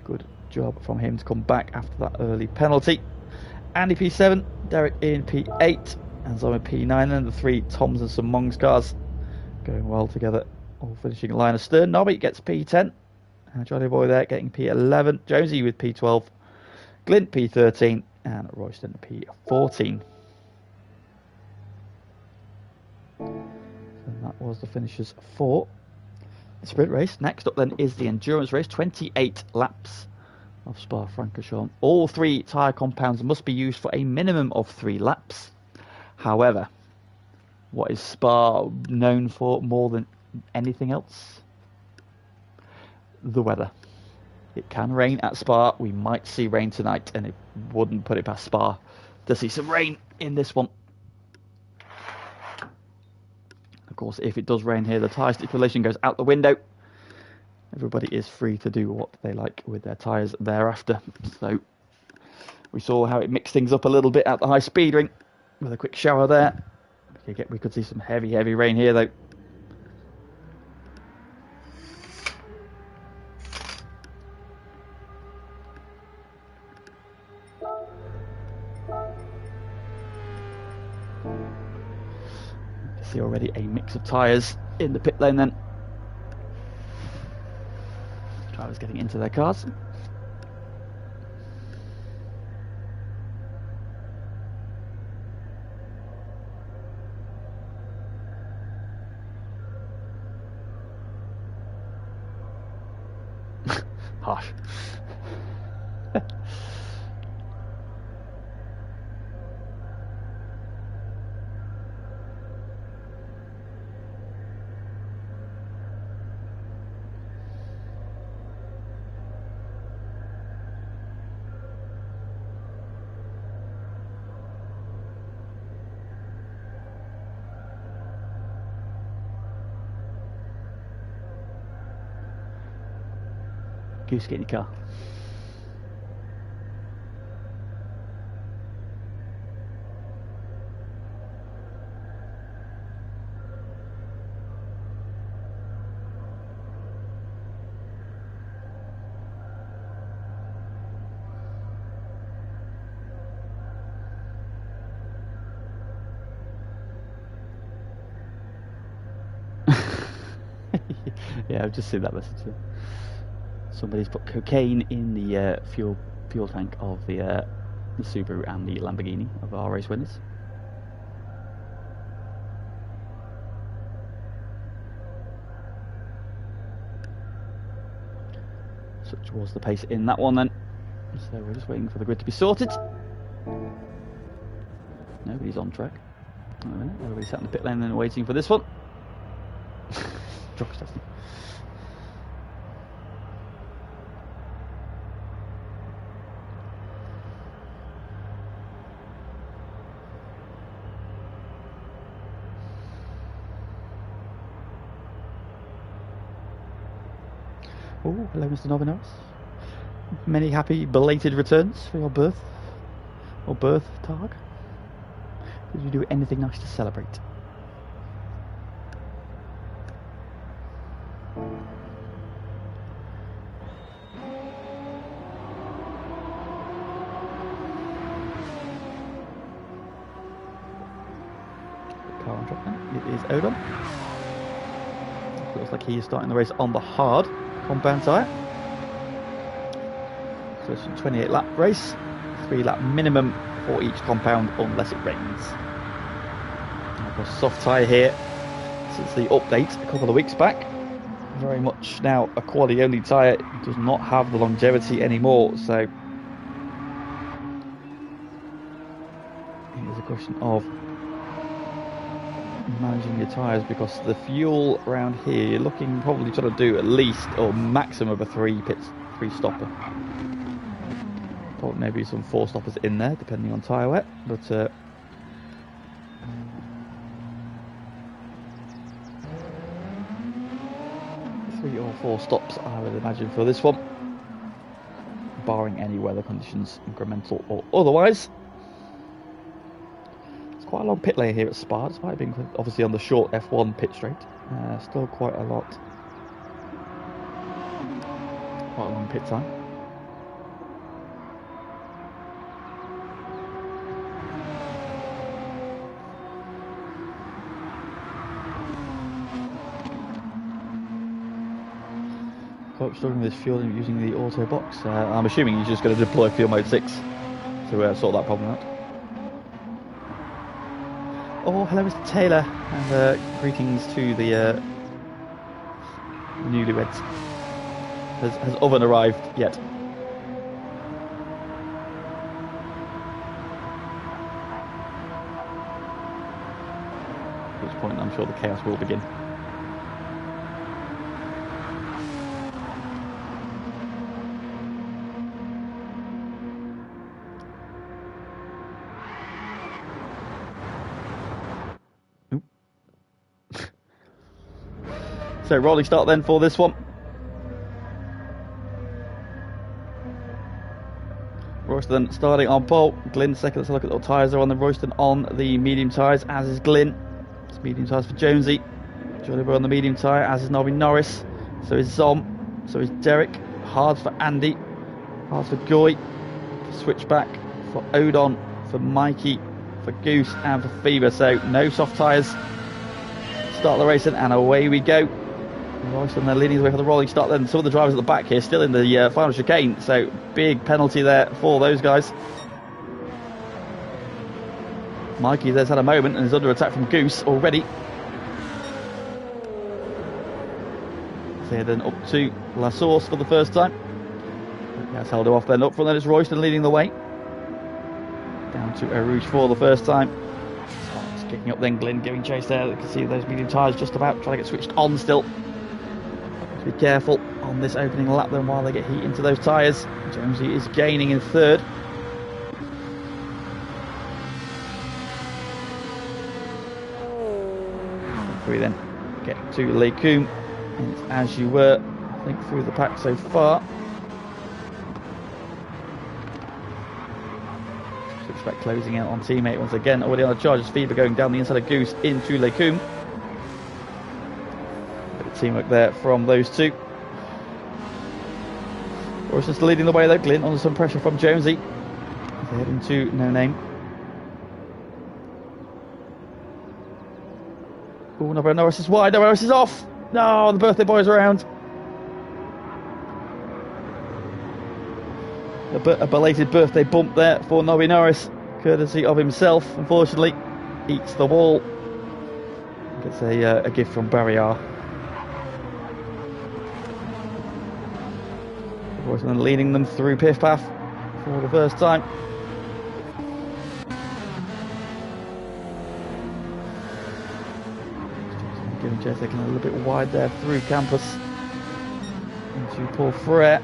Good job from him to come back after that early penalty. Andy P7, Derek in P8, and Zom in P9, and the 3 Toms and some Mongs cars going well together, all finishing line astern. Nobby gets P10, Johnny Boy there getting P11, Jonesy with P12, Glint P13, and Royston P14. And that was the finishers for the sprint race. Next up then is the endurance race, 28 laps of Spa-Francorchamps. All 3 tyre compounds must be used for a minimum of 3 laps. However, what is Spa known for more than anything else? The weather. It can rain at Spa. We might see rain tonight, and it wouldn't put it past Spa to see some rain in this one. Of course, if it does rain here, the tyre stipulation goes out the window. Everybody is free to do what they like with their tyres thereafter. So we saw how it mixed things up a little bit at the high speed ring with a quick shower there. We could see some heavy rain here though. You can see already a mix of tyres in the pit lane then. Drivers getting into their cars. Harsh. Goose, get in your car. Yeah, I've just seen that message. Somebody's put cocaine in the fuel tank of the Subaru and the Lamborghini of our race winners. Such was the pace in that one then. So we're just waiting for the grid to be sorted. Nobody's on track. Everybody's sat in the pit lane and waiting for this one. Drop testing. Oh, hello, Mr. Novenos. Many happy belated returns for your birth or birth tag. Did you do anything nice to celebrate? Car on track then. It is Odom. Looks like he is starting the race on the hard compound tyre. So it's a 28 lap race, 3 lap minimum for each compound unless it rains. I've got a soft tyre here since the update a couple of weeks back. Very much now a quality only tyre. It does not have the longevity anymore, so it is a question of managing your tyres, because the fuel around here you're looking probably trying to do at least or maximum of a 3 stopper. Probably maybe some 4 stoppers in there depending on tyre wet, but 3 or 4 stops I would imagine for this one, barring any weather conditions, incremental or otherwise. Quite a long pit lane here at Spa, despite being obviously on the short F1 pit straight. Still quite a lot. Quite a long pit time. Coach struggling with his fuel using the auto box. I'm assuming he's just going to deploy fuel mode 6 to to sort that problem out. Oh, hello, Mr. Taylor, and greetings to the newlyweds. Has oven arrived yet? At which point I'm sure the chaos will begin. So rolling start then for this one. Royston starting on pole. Glyn second. Let's look at the tyres are on the Royston on the medium tyres, as is Glyn. It's medium tyres for Jonesy. Jolly on the medium tyre, as is Nobby Norris. So is Zom. So is Derek. Hards for Andy. Hards for Goy. Switchback for Odon. For Mikey. For Goose and for Fever. So no soft tyres. Start the racing and away we go. Royston they're leading the way for the rolling start. Then some of the drivers at the back here still in the final chicane, so big penalty there for those guys. Mikey there's had a moment and is under attack from Goose already. So then up to La Source for the first time. That's held off then. Up front then it's Royston leading the way. Down to Rouge for the first time. So it's kicking up then Glyn giving chase there. You can see those medium tyres just about trying to get switched on still. Be careful on this opening lap then while they get heat into those tyres. Jonesy is gaining in third. We then get to Lecoum, and it's as you were, I think, through the pack so far. Switchback closing out on teammate once again, already on the charge as Fever going down the inside of Goose into Lecoum. Teamwork there from those two. Royston's leading the way though. Glyn under some pressure from Jonesy. They're heading to No Name. Oh, no, Norris is wide. No, Norris is off. No, the birthday boy's around. A belated birthday bump there for Nobby Norris, courtesy of himself. Unfortunately, eats the wall. Gets a gift from Barrier. Royston leading them through Piff Path for the first time. Giving chase taking a little bit wide there through campus into Paul Frere.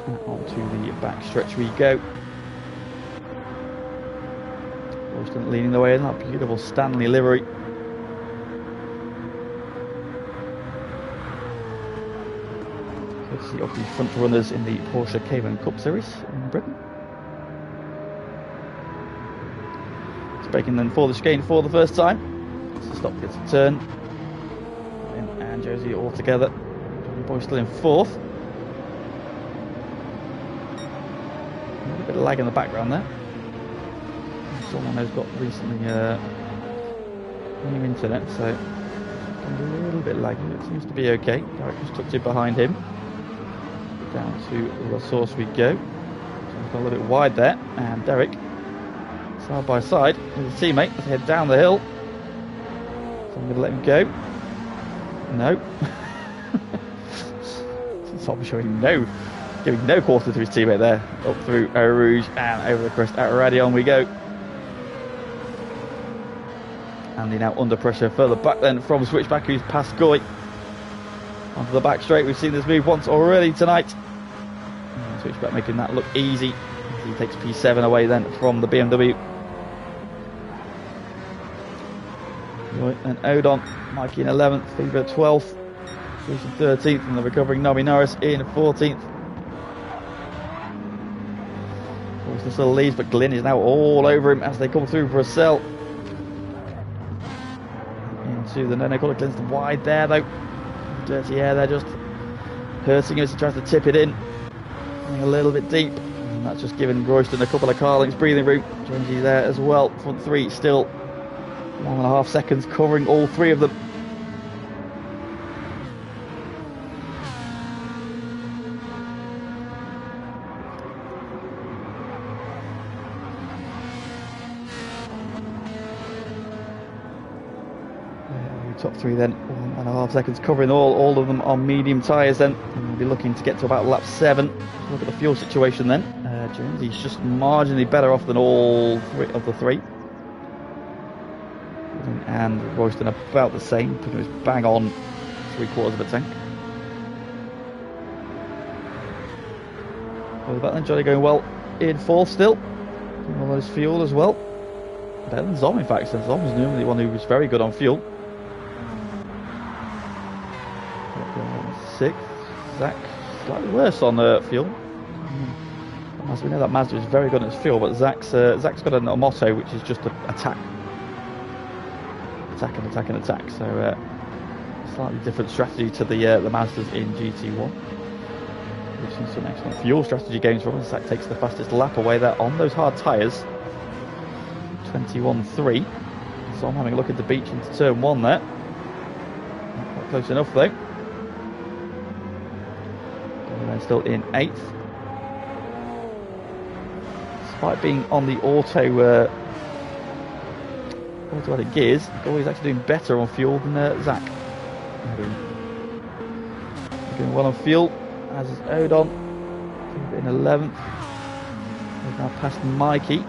And onto the back stretch we go. Royston leading the way in that beautiful Stanley livery. See of the front runners in the Porsche Cayman Cup Series in Britain. It's braking then for the chicane for the first time. So stop gets a turn. And Josie all together. Johnny Boy still in fourth. A little bit of lag in the background there. Someone who's got recently new internet, so a little bit laggy. It seems to be okay. Derek just tucked it behind him. Down to La Source we go. So a little bit wide there, and Derek side by side with his teammate as they head down the hill. So I'm going to let him go. No. Stop showing giving no quarter to his teammate there. Up through Eau Rouge and over the crest at Radion we go. Andy now under pressure further back then from Switchback, who's past Goy. Onto the back straight. We've seen this move once already tonight. And Switchback making that look easy. He takes P7 away then from the BMW. And Odon, Mikey in 11th, Fever 12th, Bruce in 13th, and the recovering Nobby Norris in 14th. Royston still leads, but Glyn is now all over him as they come through for a sell. Into the no corner. Glyn's wide there though. Dirty air there, just hurting as he tries to tip it in. A little bit deep, and that's just giving Royston a couple of car lengths breathing room. Jonesy there as well, front three still 1.5 seconds covering all three of them. Top three then, 1.5 seconds covering all of them on medium tyres then. And we'll be looking to get to about lap 7. Look at the fuel situation then. Jonesy's just marginally better off than all three of the three. And Royston about the same, pretty much bang on 3/4 of a tank. Well, back then, Johnny going well in 4th still. Doing all his fuel as well. Better than Zom in fact, since Zom was normally the one who was very good on fuel. 6th, Zach slightly worse on fuel. As we know that Mazda is very good at its fuel, but Zach's got a motto which is just attack. Attack and attack and attack. So slightly different strategy to the Mazdas in GT1. We've seen some excellent fuel strategy games from him. Zach takes the fastest lap away there on those hard tyres. 21.3. So I'm having a look at the beach into turn 1 there. Not quite close enough though. And still in 8th. Despite being on the automatic gears, he's actually doing better on fuel than Zach. Doing well on fuel, as is Odon. In 11th. He's now past Mikey.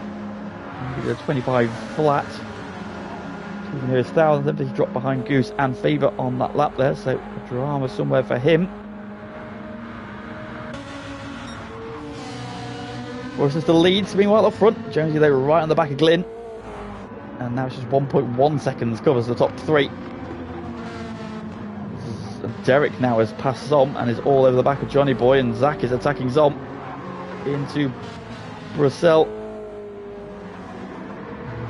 He's a 25 flat. So even though his 1,000th, he's dropped behind Goose and Fever on that lap there, so a drama somewhere for him. Royston still leads, meanwhile up front. Jonesy though right on the back of Glynn. And now it's just 1.1 seconds covers the top 3. Derek now has passed Zom and is all over the back of Johnny Boy, and Zach is attacking Zom into Brussels.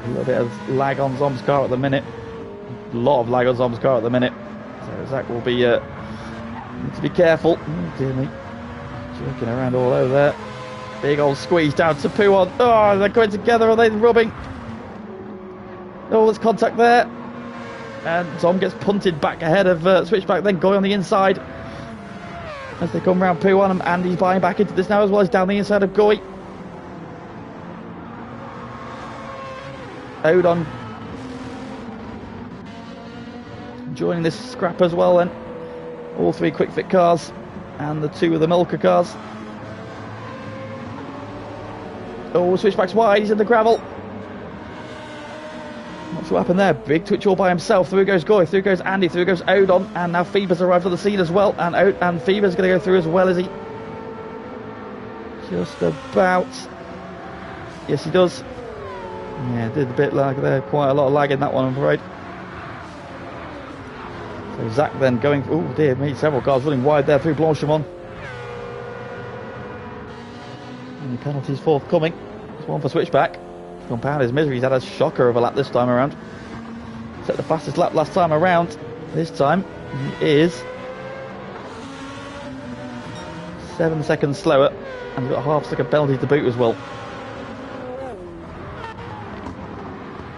A little bit of lag on Zom's car at the minute. A lot of lag on Zom's car at the minute. So Zach will be need to be careful. Oh dear me. Jerking around all over there. Big old squeeze down to Puon. Oh, they're going together. Are they rubbing? Oh, there's contact there. And Zom gets punted back ahead of Switchback, then going on the inside. As they come round Puon, and Andy's buying back into this now as well as down the inside of Goy. Odon joining this scrap as well then. All 3 quick fit cars and the 2 of the Milker cars. Oh, Switchback's wide, he's in the gravel. Not sure what happened there. Big twitch all by himself. Through goes Goy, through goes Andy, through goes Odon, and now Fever's arrived on the scene as well. And Fever's going to go through as well, is he? Just about. Yes, he does. Yeah, did a bit lag there. Quite a lot of lag in that one, I'm afraid. So Zach then going. Oh dear me, several cars running wide there through Blanchimont. Any penalties forthcoming. There's one for Switchback. To compound his misery, he's had a shocker of a lap this time around. Set the fastest lap last time around. This time he is 7 seconds slower, and he's got a half-second penalty to boot as well.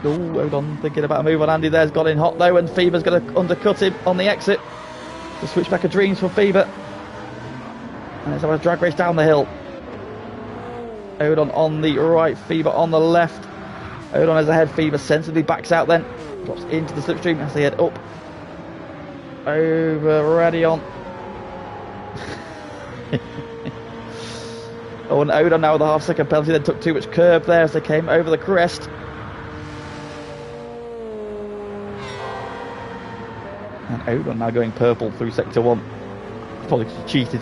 Oh, Odon thinking about a move on Andy there's got in hot though, and Fever's going to undercut him on the exit. The Switchback of dreams for Fever. And let's have a drag race down the hill. Odon on the right, Fever on the left. Odon is ahead, Fever sensibly backs out then. Drops into the slipstream as they head up. Over Radion. Oh, and Odon now with a half-second penalty, then took too much curb there as they came over the crest. And Odon now going purple through sector 1. Probably cheated.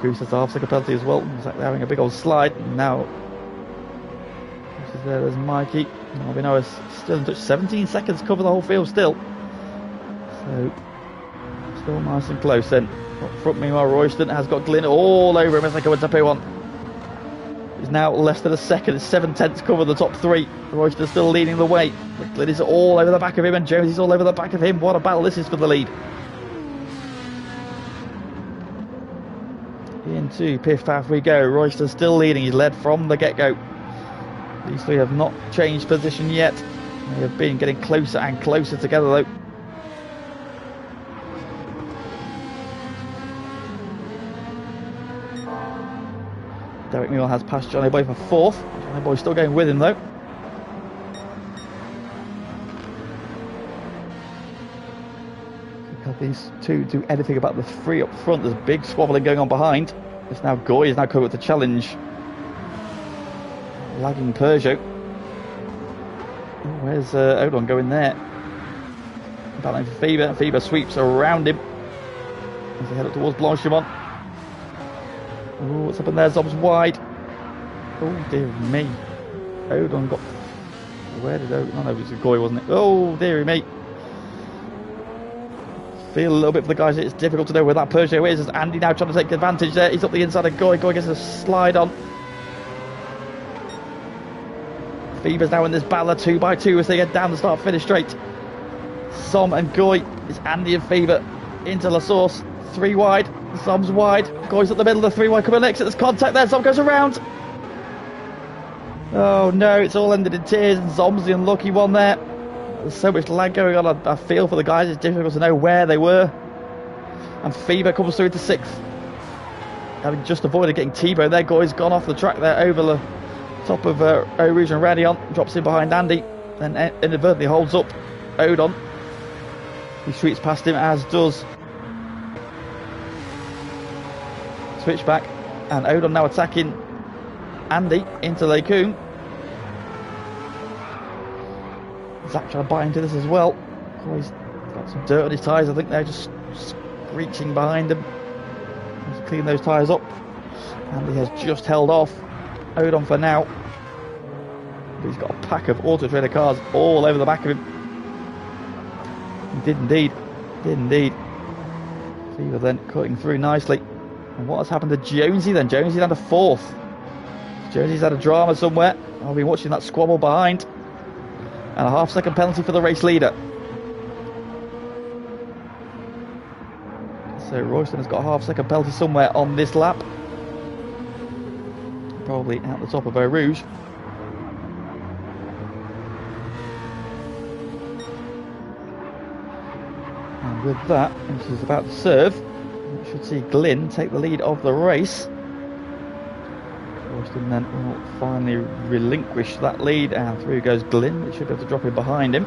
Goose has a half-second penalty as well. It's like they're having a big old slide. Now, there's Mikey. We know it's still in touch. 17 seconds cover the whole field still. So, still nice and close then. Up front, meanwhile, Royston has got Glynn all over him as they go into P1. He's now less than a second. It's 7/10 cover the top 3. Royston's still leading the way. But Glynn is all over the back of him, and Jones is all over the back of him. What a battle this is for the lead. Into Piff Paff we go. Royston still leading. He's led from the get-go. These 3 have not changed position yet. They have been getting closer and closer together though. Derek Mule has passed Johnny Boy for 4th. Johnny Boy still going with him though. these two do anything about the three up front. There's big squabbling going on behind. It's now Goy is now coming with the challenge. Lagging Peugeot. Oh, where's Odon going there? Battling for Fever. Fever sweeps around him as they head up towards Blanchimont. Oh, what's happened there? Zob's wide. Oh dear me. Odon got... Where did Odon... Oh no, it was Goy, wasn't it? Oh dear me. Feel a little bit for the guys. It's difficult to know where that Peugeot is. As Andy now trying to take advantage there. He's up the inside of Goy. Goy gets a slide on. Fever's now in this battle 2x2 as they get down the start-finish straight. Som and Goy. It's Andy and Fever into La Source. 3 wide. Som's wide. Goy's at the middle of the 3 wide coming next. There's contact there. Som goes around. Oh no, it's all ended in tears. And Som's the unlucky one there. There's so much lag going on. I feel for the guys. It's difficult to know where they were. And Fever comes through to 6th. Having just avoided getting T-bone there. Goy's gone off the track there over the top of Eau Rouge and Radion. Drops in behind Andy. Then inadvertently holds up Odon. He sweeps past him, as does Switchback. And Odon now attacking Andy into Lecoum. Zach trying to bite into this as well. Oh, he's got some dirt on his tyres. I think they're just screeching behind him. He's clean those tyres up. Andy has just held off Odon for now. But he's got a pack of Auto Trader cars all over the back of him. He did indeed. Fever then cutting through nicely. And what has happened to Jonesy then? Jonesy down to 4th. Jonesy's had a drama somewhere. I've been watching that squabble behind. And a half-second penalty for the race leader. So Royston has got a half-second penalty somewhere on this lap. Probably at the top of Eau Rouge. And with that, as he's about to serve, we should see Glynn take the lead of the race. Royston then will finally relinquish that lead, and through goes Glynn. It should be able to drop in behind him.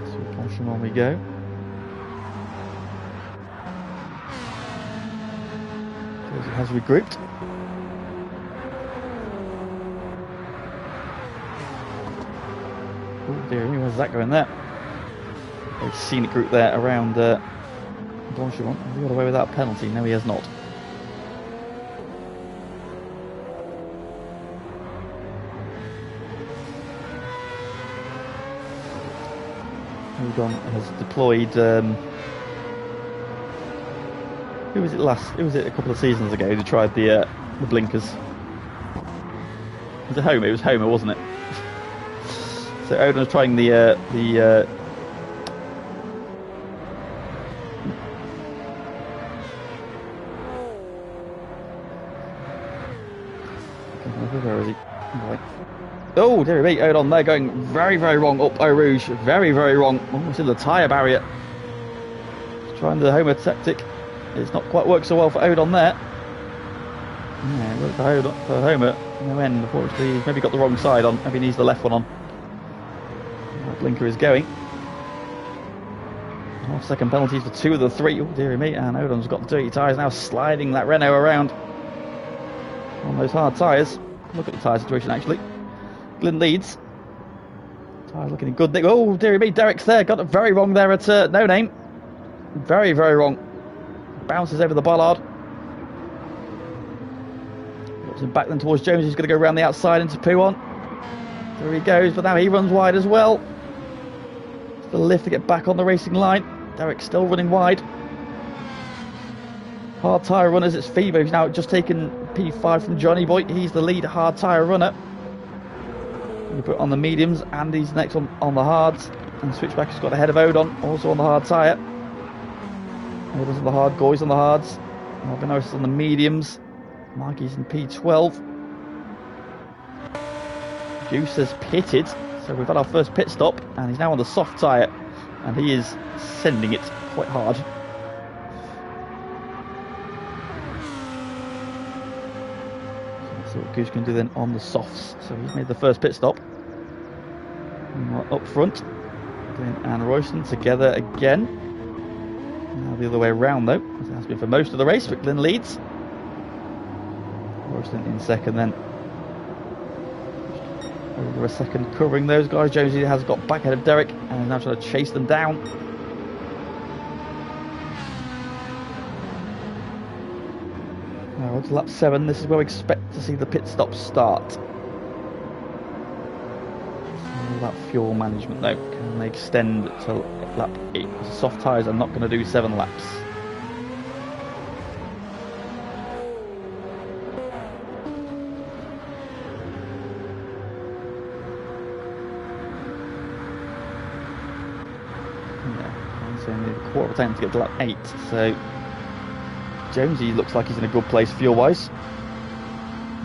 So Francorchamps we go. He has regrouped. Oh dear, where's that going there? Very scenic group there around Blanchimont. Has he got away without a penalty? No, he has not. Odon has deployed. Who was it last? Who was it a couple of seasons ago who tried the blinkers? Was it Homer? It was Homer, wasn't it? So Odon was trying the where is he? Right. Oh, dear me, Odon there going very, very wrong up Eau Rouge. Very, very wrong. Almost in the tyre barrier. Trying the Homer tactic. It's not quite worked so well for Odon there. Yeah, it worked for Homer. No end, unfortunately. He's maybe got the wrong side on. Maybe he needs the left one on. That blinker is going. Half-second penalties for 2 of the 3. Oh, dear me. And Odon's got dirty tyres now, sliding that Renault around on those hard tyres. Look at the tyre situation, actually. Glynn leads. Tyres looking in good nick. Oh, dear me. Derek's there. Got it very wrong there at No Name. Very, very wrong. Bounces over the bollard. Drops him back then towards Jones. He's going to go around the outside into Pouon. There he goes, but now he runs wide as well. The lift to get back on the racing line. Derek's still running wide. Hard tyre runners, it's Fever who's now just taken P5 from Johnny Boy. He's the lead hard tyre runner. You put on the mediums, Andy's next on the hards. And Switchback has got ahead of Odon, also on the hard tyre. Odon's on the hard, Goy's on the hards. Albinosis is on the mediums. Marky's in P12. Goose has pitted, so we've had our first pit stop, and he's now on the soft tyre, and he is sending it quite hard. So what Goose can do then on the softs. So he's made the first pit stop. up front. Glyn and Royston together again. Now the other way around though, as it has been for most of the race, but Glyn leads. Royston in second then. Over a second covering those guys. Jonesy has got back ahead of Derek and is now trying to chase them down. Now on to lap 7. This is where we expect to see the pit stop start. All that fuel management though. Can they extend to lap 8? The soft tyres are not going to do 7 laps. Only a quarter of a tank to get to lap 8, so Jonesy looks like he's in a good place fuel wise.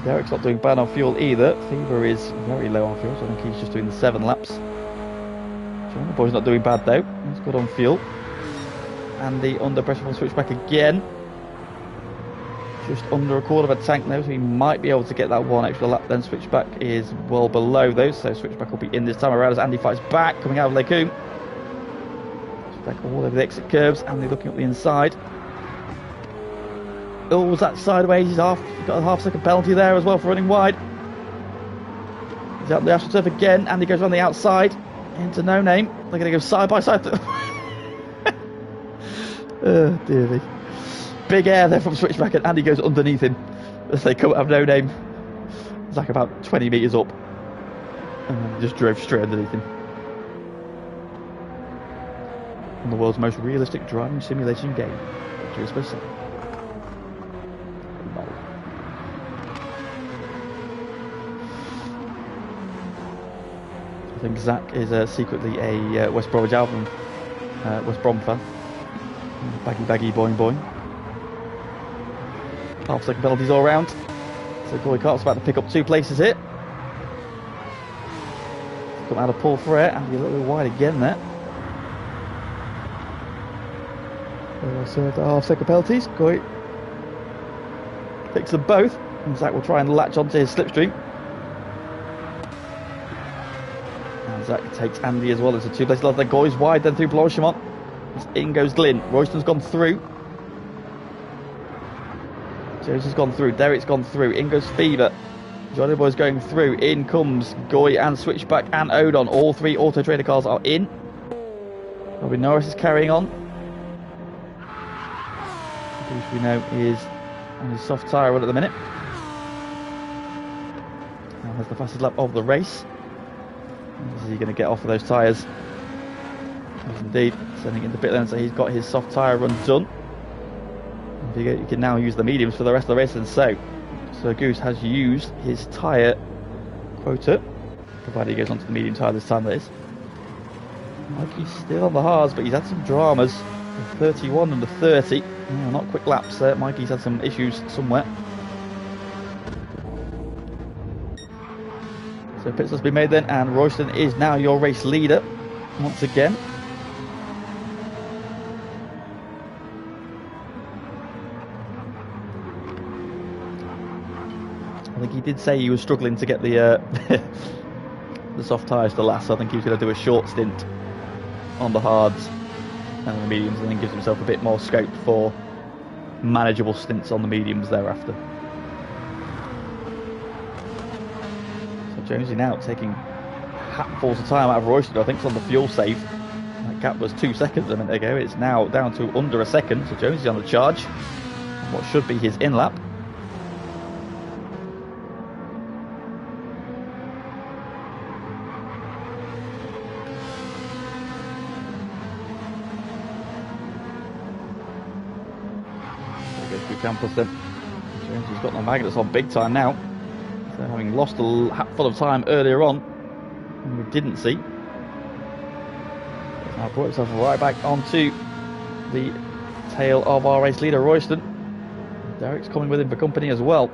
Derek's not doing bad on fuel either. Fever is very low on fuel, so I think he's just doing the 7 laps. John the boy's not doing bad though, he's good on fuel. Andy under pressure will switch back again. Just under a quarter of a tank now, so he might be able to get that 1 extra lap. Then switch back is well below those, so switch back will be in this time around as Andy fights back coming out of Lecoum. Back all over the exit curves, and they're looking up the inside. Oh, was that sideways? He's got a half-second penalty there as well for running wide. He's out the astroturf again, and he goes on the outside into No Name. They're going to go side by side. Oh dearie. Big air there from switchback, and Andy goes underneath him as they come out of No Name. It's like about 20 metres up, and then just drove straight underneath him. On the world's most realistic driving simulation game. What do you supposed to say? No. I think Zach is secretly a West Bromwich Albion, West Brom fan. Baggy, boing boing. Half-second penalties all round. So Corey Cart's about to pick up 2 places here. Come out of pull for it, and be a little bit wide again there. So the half-second penalties, Corey picks them both, and Zach will try and latch onto his slipstream. And Zach takes Andy as well. It's a 2 place left. Then Corey's wide, then through Blanchimont. In goes Glyn. Royston's gone through. Jose's gone through. Derek's gone through. In goes Fever. Johnny Boy's going through. In comes Goy and Switchback and Odon. All 3 Auto Trader cars are in. Robin Norris is carrying on. Which we know is on his soft tyre run at the minute. Now has the fastest lap of the race. Is he going to get off of those tyres? Yes, indeed, sending into pit lane, so he's got his soft tyre run done. You can now use the mediums for the rest of the race, and so Goose has used his tyre quota, provided he goes onto the medium tyre this time, that is. Mikey's still on the hards, but he's had some dramas. 31 and the 30. Yeah, not quick laps there. Mikey's had some issues somewhere. So pits has been made then, and Royston is now your race leader once again. I think he did say he was struggling to get the the soft tyres to last, so I think he was going to do a short stint on the hards and the mediums, and then gives himself a bit more scope for manageable stints on the mediums thereafter. So Jonesy now taking hatfuls of time out of Royston. I think it's on the fuel save. That gap was 2 seconds a minute ago. It's now down to under a second, so Jonesy's on the charge on what should be his in-lap. Campus then. Jonesy's got the magnets on big time now. So having lost a hatful of time earlier on, we didn't see. Now brought himself right back onto the tail of our race leader, Royston. Derek's coming with him for company as well.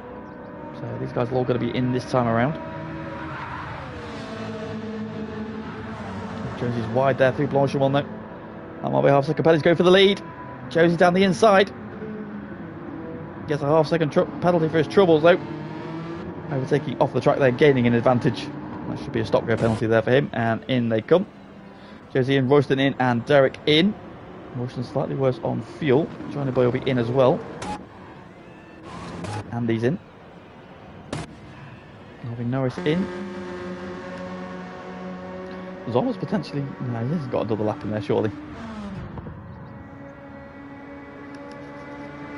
So these guys are all going to be in this time around. Jonesy's wide there through Blanchimont though. That might be half-second penalties go for the lead. Jonesy down the inside. Gets a half-second penalty for his troubles though. Overtaking off the track there, gaining an advantage. That should be a stop-go penalty there for him, and in they come. Josie in, Royston in, and Derek in. Royston slightly worse on fuel. Johnny Boy will be in as well. Andy's in. Having Norris in. There's almost potentially... No, he hasn't got another lap in there, surely.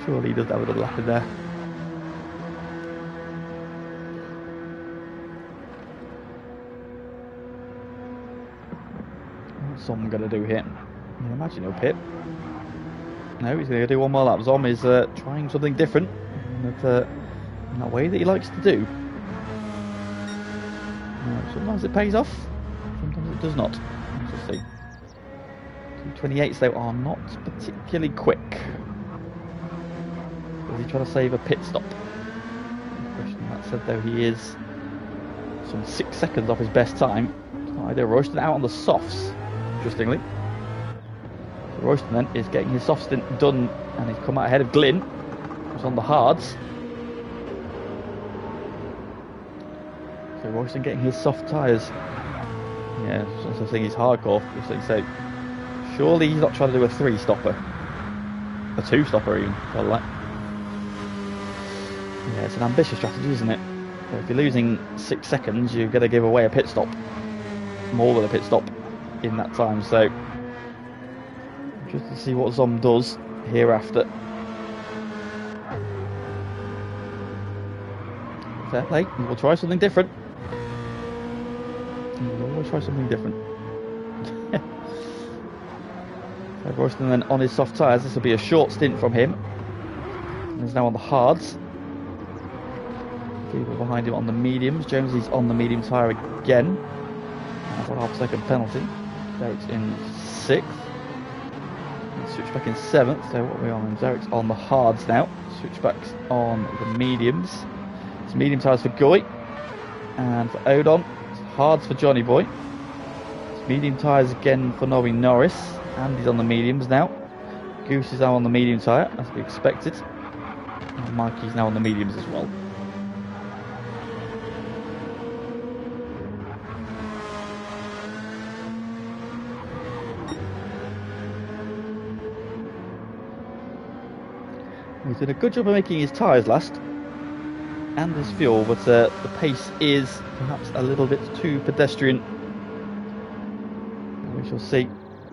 Surely he does have another lap in there. What's Zom going to do here? I imagine he'll pit. No, he's going to do one more lap. Zom is trying something different in that way that he likes to do. Sometimes it pays off, sometimes it does not. Let's just see. 228s though are not particularly quick. Is he trying to save a pit stop? Question that said though, he is some 6 seconds off his best time. They're roasting out on the softs, interestingly. So Royston then is getting his soft stint done, and he's come out ahead of Glyn, who's on the hards. So Royston getting his soft tyres. Yeah, also saying he's hardcore. So surely he's not trying to do a 3-stopper. A 2-stopper even, felt like. Yeah, it's an ambitious strategy, isn't it? So if you're losing 6 seconds, you've got to give away a pit stop. More than a pit stop in that time, so just to see what Zom does hereafter. Fair play, he will try something different. He will always try something different. So Royston then on his soft tyres, this will be a short stint from him. And he's now on the hards. People behind him on the mediums. Jonesy's on the medium tyre again. That's a half-second penalty. Derek's in 6th. Switch back in 7th. So what are we on? Derek's on the hards now. Switchbacks on the mediums. It's medium tyres for Goy. And for Odon. It's hards for Johnny Boy. It's medium tyres again for Nobby Norris. Andy's on the mediums now. Goose is now on the medium tyre, as we expected. And Mikey's now on the mediums as well. He's done a good job of making his tyres last and his fuel, but the pace is perhaps a little bit too pedestrian. We shall see.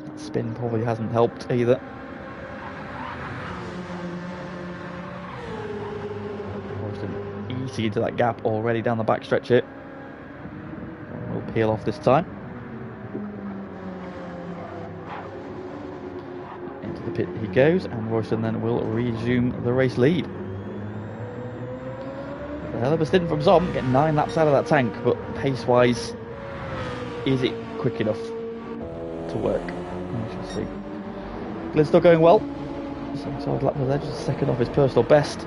That spin probably hasn't helped either. Easy into that gap already down the back stretch here. We'll peel off this time. Into the pit he goes, and Royston then will resume the race lead. A hell of a stint from Zom, getting 9 laps out of that tank, but pace-wise, is it quick enough to work? We shall see. Glyn's still going well. 7 solid laps of edge, just second off his personal best.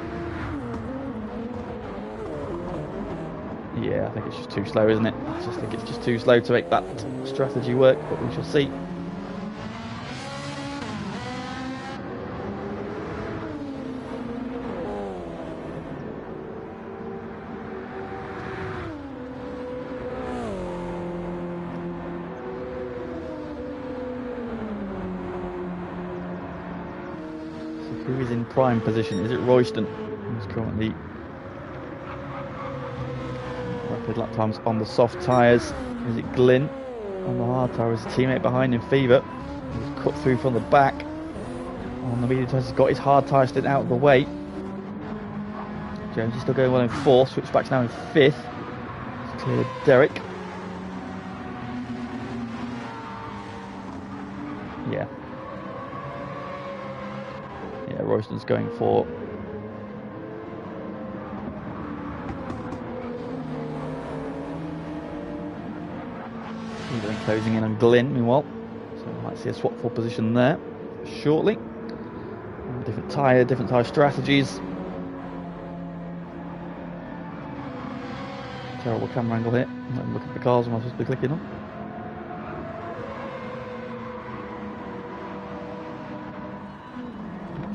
Yeah, I think it's just too slow, isn't it? I just think it's just too slow to make that strategy work, but we shall see. Who is in prime position? Is it Royston, who's currently rapid lap times on the soft tyres? Is it Glyn on the hard tyre? Is a teammate behind him, Fever, who's cut through from the back? On the medium tyres, he's got his hard tyre stint out of the way. Jones is still going well in 4th, switchbacks now in 5th. It's clear Derek. Yeah. Yeah, Royston's going for Even closing in on Glyn meanwhile, so we might see a swap for position there shortly. Different tyre strategies. Terrible camera angle here. Look at the cars I'm supposed to be clicking on.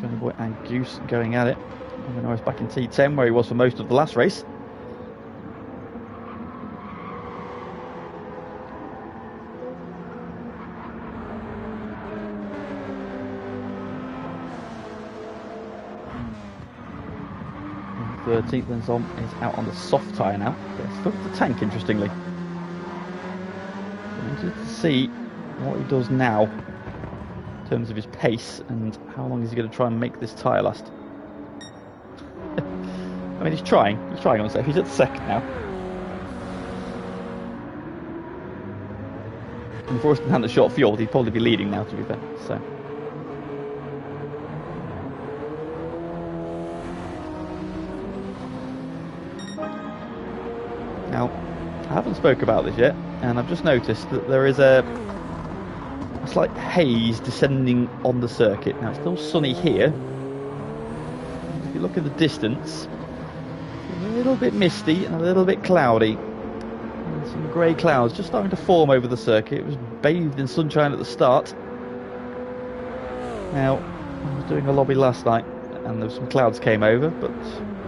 Johnny Boy and Goose going at it. Norris back in T10 where he was for most of the last race. 13th, and Zom is out on the soft tyre now. Yeah, still got the tank, interestingly. I'm interested to see what he does now in terms of his pace and how long is he going to try and make this tyre last. I mean, he's trying on safe. He's at second now. And if Royston hadn't short fuel, he'd probably be leading now, to be fair. So. Now, I haven't spoke about this yet, and I've just noticed that there is a slight haze descending on the circuit. Now, it's still sunny here. If you look at the distance, a little bit misty and a little bit cloudy. And some grey clouds just starting to form over the circuit. It was bathed in sunshine at the start. Now, I was doing a lobby last night, and there was some clouds came over, but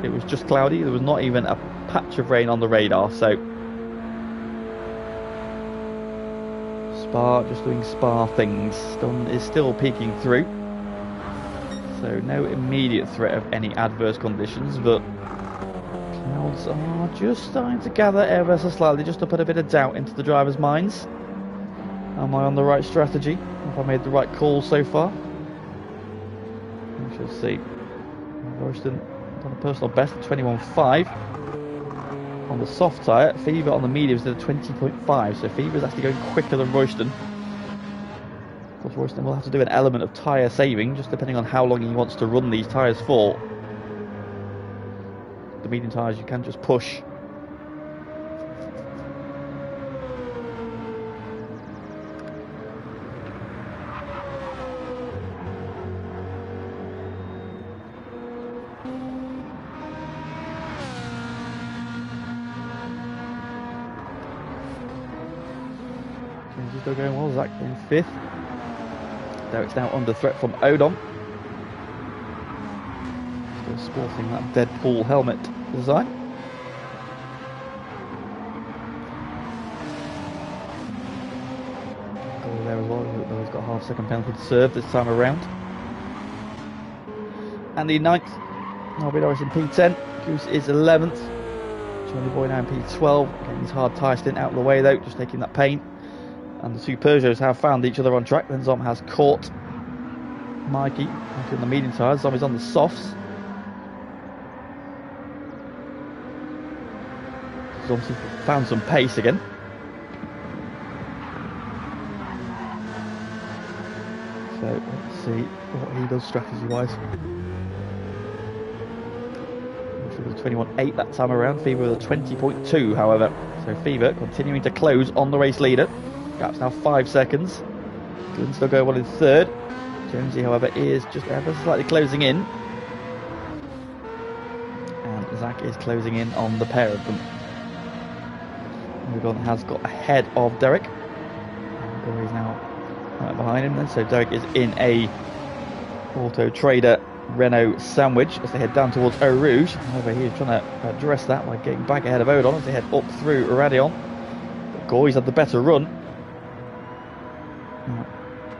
it was just cloudy. There was not even a patch of rain on the radar, so Spa just doing Spa things. Is still peeking through, so no immediate threat of any adverse conditions, but clouds are just starting to gather ever so slightly, just to put a bit of doubt into the drivers' minds. Am I on the right strategy? Have I made the right call so far? We shall see. Royston done a personal best at 21.5 on the soft tyre. Fever on the mediums did a 20.5, so Fever's actually going quicker than Royston. Of course, Royston will have to do an element of tyre saving, just depending on how long he wants to run these tyres for. The medium tyres you can just push. Still going well. Zach in 5th. Derek's now under threat from Odom. Still sporting that Deadpool helmet design. Go there as well. He's got a half-second penalty to serve this time around. Andy 9th. Nobby Norris in P10. Goose is 11th. Johnny Boy now in P12. Getting his hard tyre stint out of the way though, just taking that pain. And the two Peugeots have found each other on track. Then Zom has caught Mikey on the medium tyres. Zom is on the softs. Zom found some pace again. So let's see what he does strategy-wise. With a 21.8 that time around. Fever with a 20.2, however. So Fever continuing to close on the race leader. Gap's now 5 seconds. Glynn still going well in 3rd. Jonesy, however, is just ever slightly closing in. And Zach is closing in on the pair of them. Udon has got ahead of Derek. And he's now right behind him then. So Derek is in a Auto Trader Renault sandwich as they head down towards Eau Rouge. However, he is trying to address that by getting back ahead of Odon as they head up through Radion. But Goy's had the better run.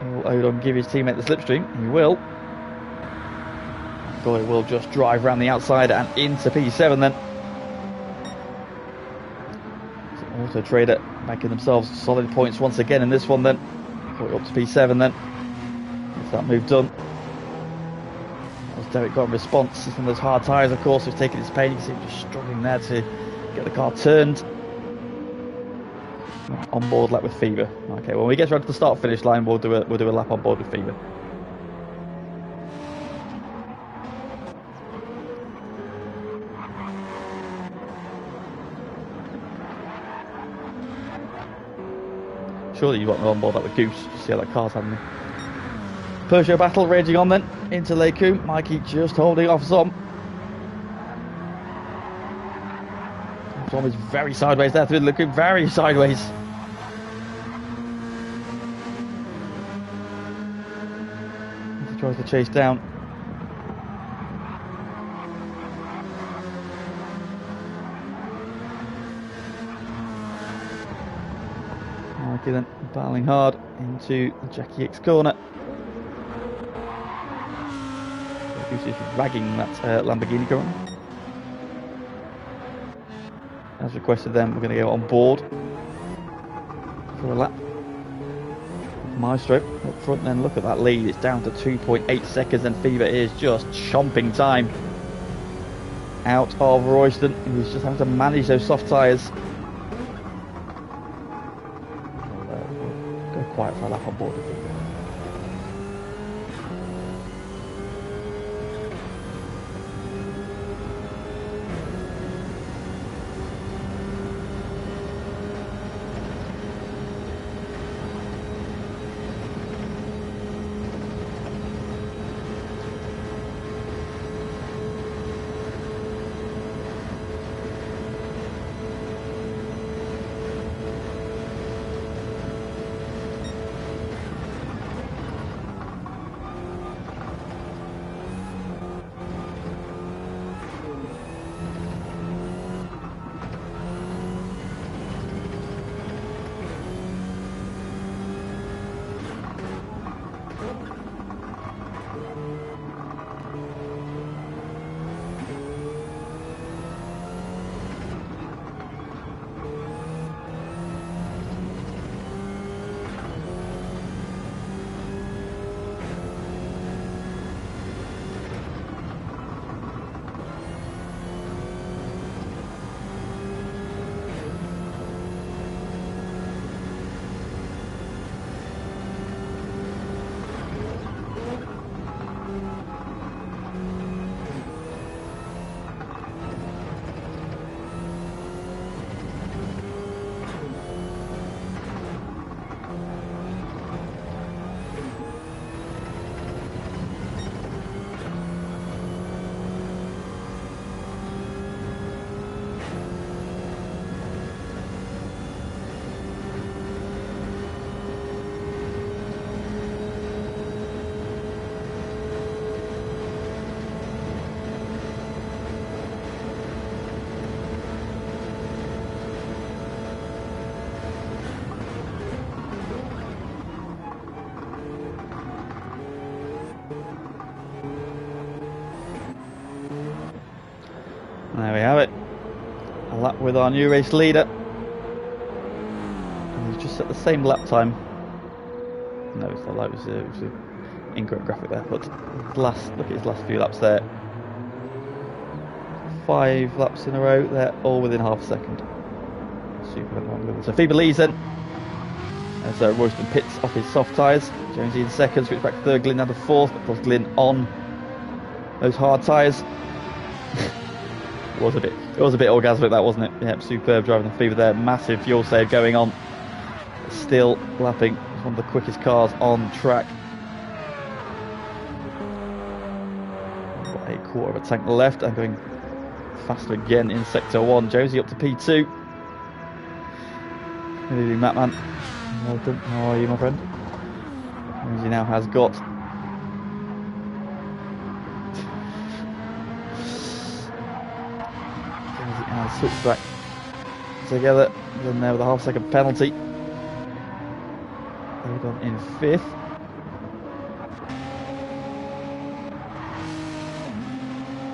Will Odom give his teammate the slipstream? He will. Goy will just drive around the outside and into P7 then. So Auto Trader making themselves solid points once again in this one then. Goy up to P7 then. Gets that move done. As Derek got a response from those hard tyres, of course, he's taking his pain. You can see him just struggling there to get the car turned. On board lap with Fever. Okay, when we get around to the start finish line, we'll do a lap on board with Fever. Surely you want me on board lap with Goose. See how that car's having me. Peugeot battle raging on then into Leku. Mikey just holding off Zom. Zom is very sideways there through the Leku. Very sideways. Tries to chase down. Mikey then battling hard into the Jackie X corner. Goose is ragging that Lamborghini currently. as requested then, we're going to go on board for a lap. Maestro up front then, look at that lead, it's down to 2.8 seconds and Fever is just chomping time out of Royston, who's just having to manage those soft tyres. Go quiet for a lap on board. There we have it. A lap with our new race leader. And he's just set the same lap time. No, it's not like it was an incorrect graphic there, but look at his last few laps there. 5 laps in a row, they're all within half a second. Super. So Fever leads then. As Royston pits off his soft tyres. Jonesy in second, switch back to third, Glyn down to fourth, but of course Glyn on those hard tyres. It was a bit orgasmic, that, wasn't it? Yeah, superb driving the Fever there. Massive fuel save going on. Still lapping. It's one of the quickest cars on track. Got a quarter of a tank left and going faster again in sector 1. Josie up to P2. Good evening, Matman. Welcome. How are you, my friend? Josie now has got and switch back together. Then there with a half-second penalty. They've gone in 5th.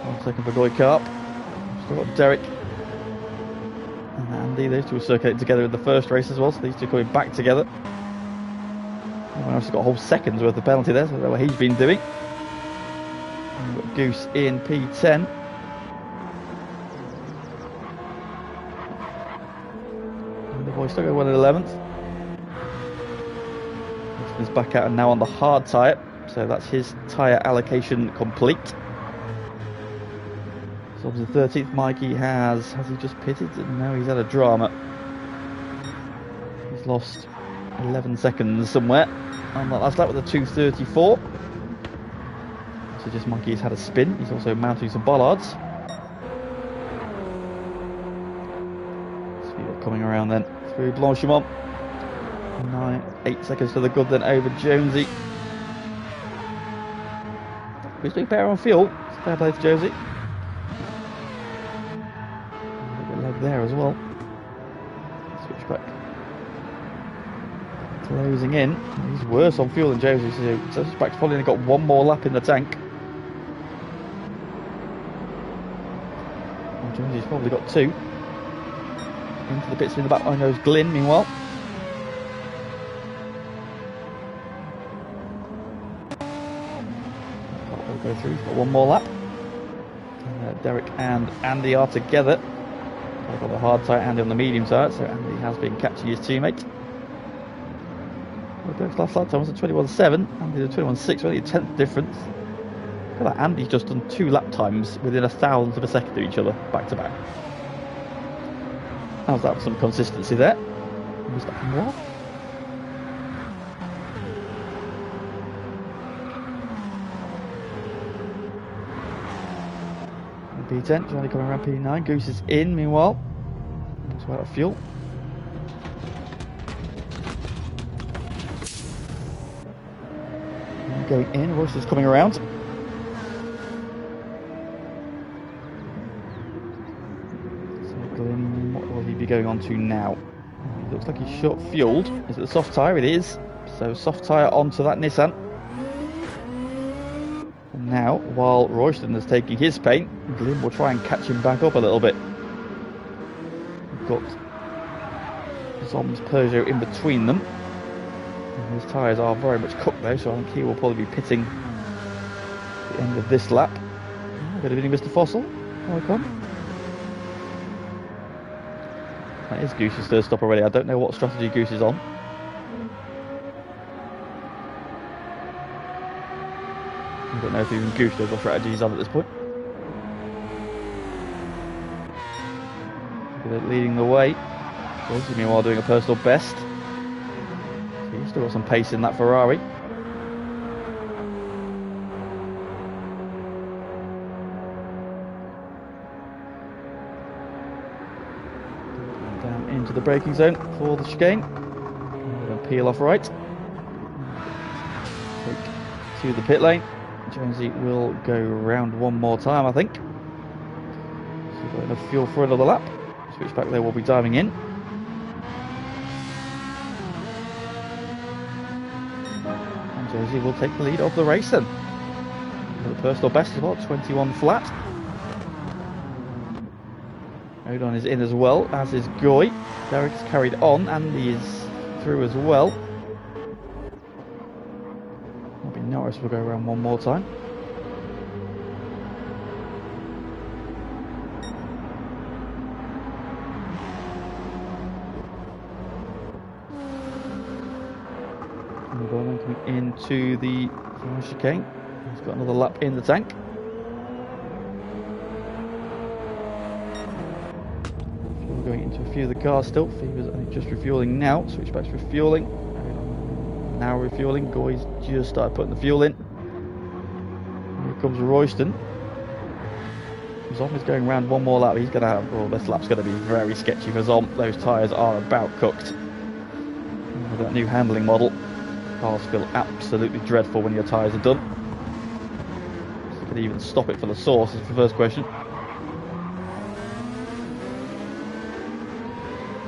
Half-second for Goy Carp. Still got Derek and Andy. Those two were circulating together in the first race as well, so these two coming back together. Everyone else has got a whole second's worth of penalty there, so I don't know what he's been doing. And we've got Goose in P10. Boy still going 1 in 11th. He's back out and now on the hard tyre, so that's his tyre allocation complete. So obviously 13th, Mikey has he just pitted? No, he's had a drama. He's lost 11 seconds somewhere on that last lap with a 2:34. So just Mikey's had a spin. He's also mounting some bollards. Coming around then through Blanchimont. 8 seconds to the good then over Jonesy. Who's doing better on fuel? Fair play to Jonesy. A little bit leg there as well. Switch back. Closing in. He's worse on fuel than Jonesy, so switch back's probably only got 1 more lap in the tank. Well, Jonesy's probably got 2. Into the pits in the back line goes Glyn, meanwhile. We'll go through, he's got one more lap. Derek and Andy are together. I've got the hard tyre, Andy on the medium tyre, so Andy has been catching his teammate. Derek's last lap time was a 21.7, Andy did a 21.6, only a 10th difference. Look at that, Andy's just done 2 lap times within a thousandth of a second of each other, back to back. How's that for some consistency there? Was that more? P10, Johnny coming around P9, Goose is in meanwhile. Just out of fuel. And going in, Royce is coming around. What will he be going on to now? He looks like he's short fueled. Is it the soft tyre? It is. So soft tyre onto that Nissan. And now, while Royston is taking his paint, Glyn will try and catch him back up a little bit. We've got Zom's Peugeot in between them. And his tyres are very much cooked though, so I think he will probably be pitting at the end of this lap. Good evening, Mr. Fossil. Welcome. That is Goose's third stop already. I don't know what strategy Goose is on. I don't know if even Goose knows what strategy he's on at this point. Leading the way. Goose, meanwhile, doing a personal best. So he's still got some pace in that Ferrari. Into the braking zone for the chicane. Going to peel off right. Take to the pit lane. Jonesy will go round one more time, I think. So got enough fuel for another lap. Switch back there, will be diving in. And Jonesy will take the lead of the race then. With a personal best as well, 21 flat. Odon is in as well, as is Goy. Derek's carried on, Andy is through as well. Maybe Norris will go around one more time. And Gorman coming into the chicane. He's got another lap in the tank. Going into a few of the cars still. Fever's only just refueling now. Switchback's refueling. Now refueling. Goy's just started putting the fuel in. Here comes Royston. Zom is going around one more lap. He's going to have. Oh, this lap's going to be very sketchy for Zom. Those tyres are about cooked. With that new handling model, cars feel absolutely dreadful when your tyres are done. So could even stop it for the source? Is the first question.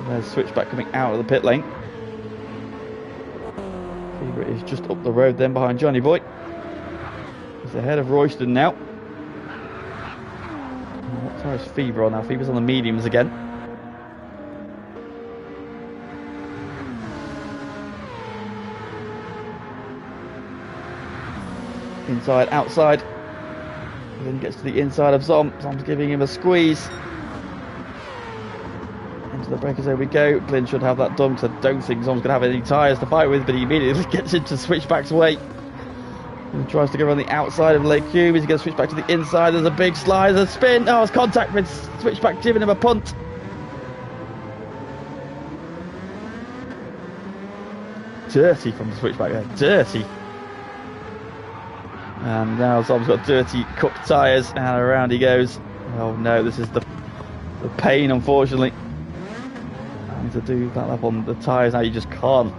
There's Switchback coming out of the pit lane. Fever is just up the road then behind Johnny Boy. He's ahead of Royston now. What tyre is Fever on now? Fever's on the mediums again. Inside, outside. Then gets to the inside of Zom. Zom's giving him a squeeze. Into the breakers, there we go. Glyn should have that done because I don't think Zom's going to have any tyres to fight with, but he immediately gets into Switchback's way. And tries to go around the outside of Lake Cube. He's going to switch back to the inside. There's a big slide, there's a spin. Oh, it's contact with Switchback giving him a punt. Dirty from the Switchback there, dirty. And now Zom's got dirty cooked tyres, and around he goes. Oh no, this is the pain, unfortunately. To do that lap on the tyres now, you just can't,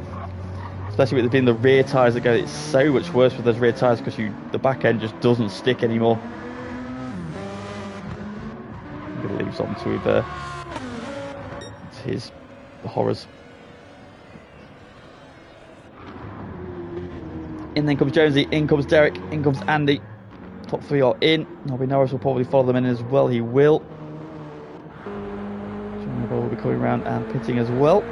especially with it being the rear tyres that go. It's so much worse with those rear tyres because the back end just doesn't stick anymore. I'm going to leave Zom to his horrors. In then comes Jonesy, in comes Derek, in comes Andy. Top 3 are in. Norris will probably follow them in as well. He will. We'll be coming round and pitting as well.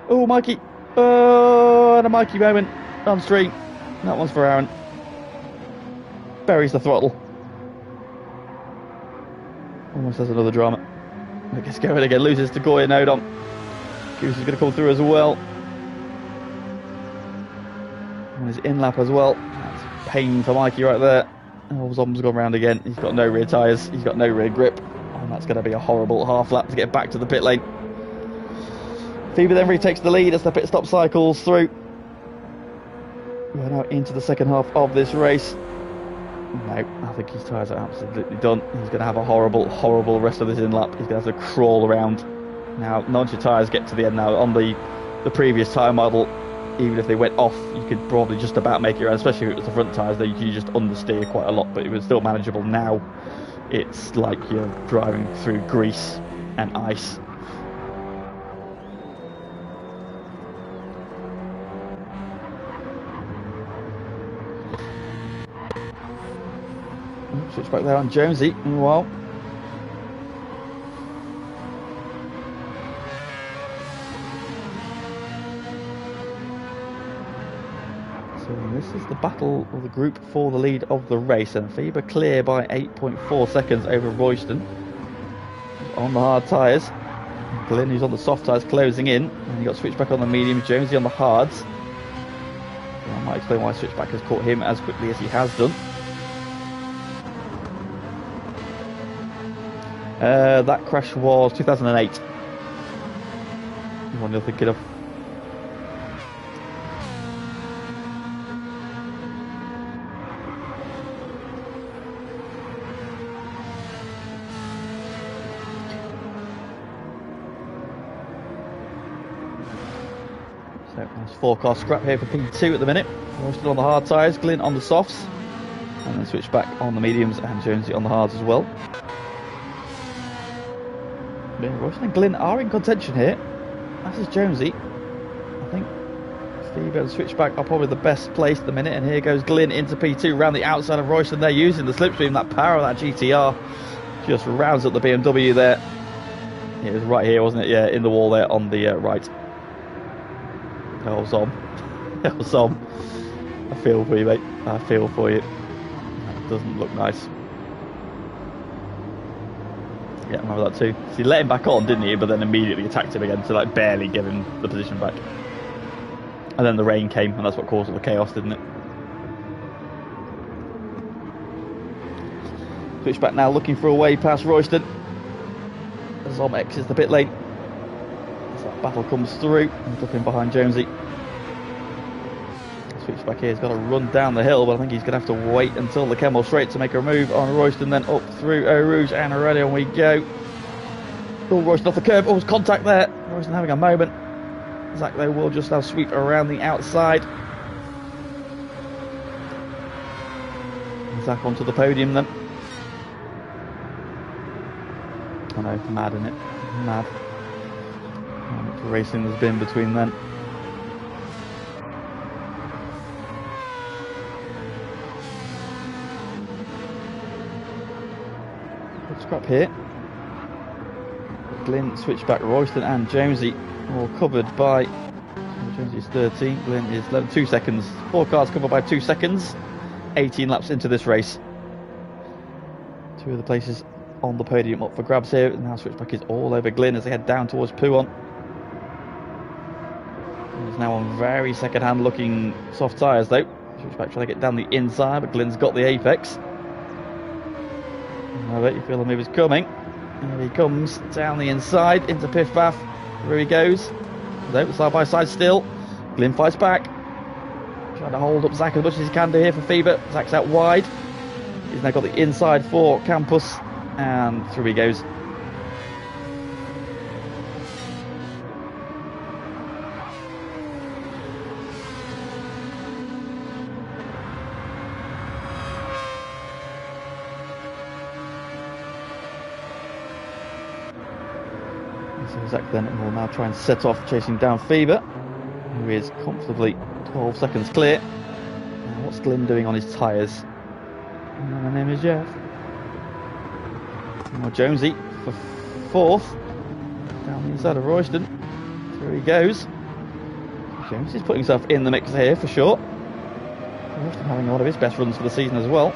Oh, Mikey. Oh, and a Mikey moment on stream. That one's for Aaron. Buries the throttle. Almost has another drama. It gets going again. Loses to Goya Nodon. Goose is going to come through as well. On his in lap as well. That's pain for Mikey right there. Oh, Zom's gone round again. He's got no rear tyres. He's got no rear grip. And that's going to be a horrible half lap to get back to the pit lane. Fever then retakes the lead as the pit stop cycles through. We're now into the second half of this race. No, I think his tyres are absolutely done. He's going to have a horrible, horrible rest of this in lap. He's going to have to crawl around. Now, none of your tyres get to the end now. On the previous tyre model, even if they went off, you could probably just about make it around, especially if it was the front tyres. Then you just understeer quite a lot, but it was still manageable. Now, it's like you're driving through grease and ice. Switch back there on Jonesy, meanwhile. So this is the battle of the group for the lead of the race, and Faber clear by 8.4 seconds over Royston on the hard tyres. Glynn, who's on the soft tyres, closing in, and he got switched back on the medium. Jonesy on the hards. So I might explain why switchback has caught him as quickly as he has done. That crash was 2008. What do you think of? So nice 4-car scrap here for P2 at the minute. Royston on the hard tyres, Glynn on the softs, and then switch back on the mediums, and Jonesy on the hards as well. Royston and Glynn are in contention here. This is Jonesy. I think Steve and Switchback are probably the best placed at the minute, and here goes Glynn into P2 around the outside of Royston. They're using the slipstream, that power of that GTR just rounds up the BMW there. It was right here, wasn't it? Yeah, in the wall there on the right. Oh, Zom. Oh, Zom. I feel for you, mate. I feel for you. That doesn't look nice. Yeah, I remember that too. So he let him back on, didn't he? But then immediately attacked him again to like barely give him the position back. And then the rain came, and that's what caused all the chaos, didn't it? Switch back now, looking for a way past Royston. Zom exits the pit lane. As that battle comes through, and up in behind Jonesy. Switch back here, he's got to run down the hill, but I think he's going to have to wait until the Kemmel straight to make a move on Royston, then up through Eau Rouge, and ready on we go. Oh, Royston off the curb, oh, there's contact there. Royston having a moment. Zach, though, will just have sweep around the outside. Zach onto the podium then. I know, mad, isn't it? Mad. How much racing there's been between then. Scrap here. Glynn switched back Royston and Jonesy, all covered by Jonesy is 13, Glynn is 11, 2 seconds. 4 cars covered by 2 seconds. 18 laps into this race. 2 of the places on the podium up for grabs here. Now switchback is all over Glynn as they head down towards Pouon. He's now on very second-hand looking soft tyres though. Switchback trying to get down the inside, but Glynn's got the apex. I bet you feel the move is coming. Here he comes down the inside into Piff Bath. There he goes. No, side by side still. Glynn fights back. Trying to hold up Zach as much as he can do here for Fever. Zach's out wide. He's now got the inside for Campus. And through he goes. So Zach then will now try and set off chasing down Fever, who is comfortably 12 seconds clear. Now what's Glyn doing on his tyres? My name is Jeff. Now Jonesy for fourth, down the inside of Royston. There he goes. Jonesy's putting himself in the mix here for sure. Royston having one of his best runs for the season as well.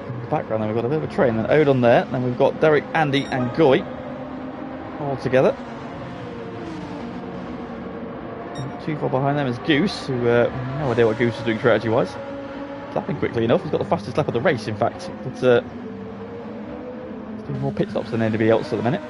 In the background then we've got a bit of a train, then Odon there, then we've got Derek, Andy and Goy all together. Too far behind them is Goose, who no idea what Goose is doing strategy-wise. Lapping quickly enough, he's got the fastest lap of the race in fact, but he's doing more pit stops than anybody else at the minute.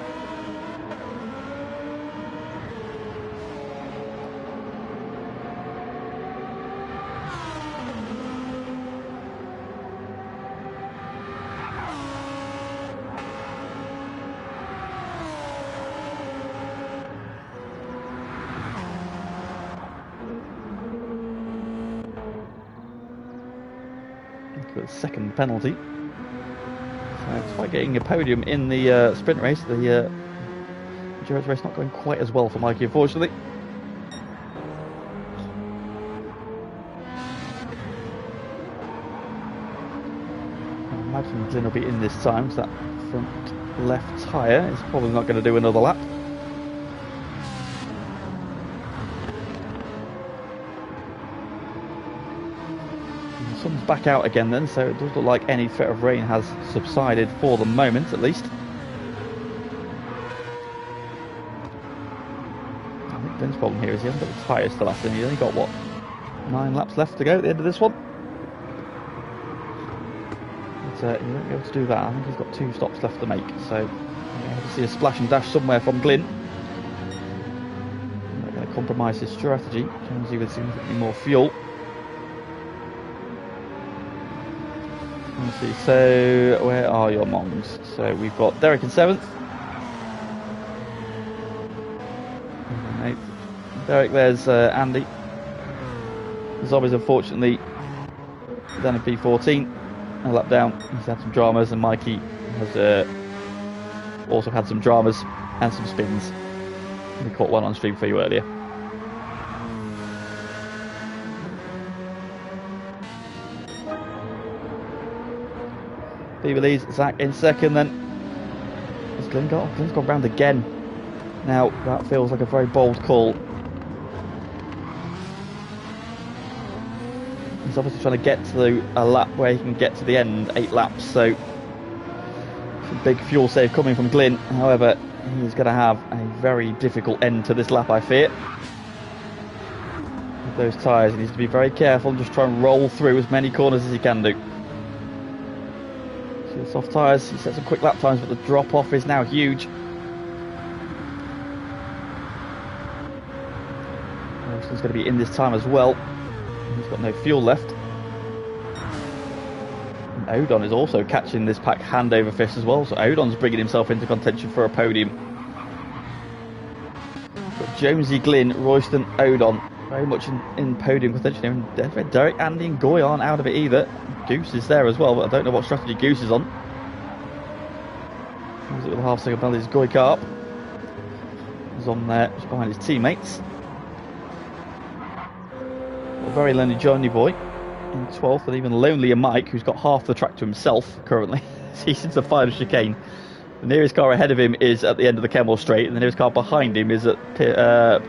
Second penalty. So despite getting a podium in the sprint race, the endurance race not going quite as well for Mikey, unfortunately. I imagine Glyn will be in this time, so that front left tyre is probably not going to do another lap. The sun's back out again then, so it does look like any threat of rain has subsided for the moment at least. I think Glyn's problem here is he hasn't got the tyres to last, and he's only got what, 9 laps left to go at the end of this one. But he won't be able to do that. I think he's got 2 stops left to make, so we're going to see a splash and dash somewhere from Glyn. I'm not going to compromise his strategy. Jonesy with significantly more fuel. Let's see, so where are your mongs? So we've got Derek in 7th. Derek, there's Andy. Zombies unfortunately down in P14, a lap down. He's had some dramas, and Mikey has also had some dramas and some spins. We caught one on stream for you earlier. Fever leads, Zach in 2nd then. Has Glyn got? Glyn's gone round again. Now, that feels like a very bold call. He's obviously trying to get to a lap where he can get to the end, 8 laps, so it's a big fuel save coming from Glyn. However, he's going to have a very difficult end to this lap, I fear. With those tyres, he needs to be very careful and just try and roll through as many corners as he can do. The soft tyres, he set some quick lap times, but the drop off is now huge. Wilson's going to be in this time as well. He's got no fuel left. And Odon is also catching this pack hand over fist as well, so Odon's bringing himself into contention for a podium. Got Jonesy, Glyn, Royston, Odon very much in podium contention. Derek, Andy and Goy aren't out of it either. Goose is there as well, but I don't know what strategy Goose is on. With a half-second penalty is Goy Carp. He's on there, just behind his teammates. A very lonely Johnny boy in 12th, and even lonelier Mike, who's got half the track to himself currently. He's into the final chicane. The nearest car ahead of him is at the end of the Kemmel Straight, and the nearest car behind him is at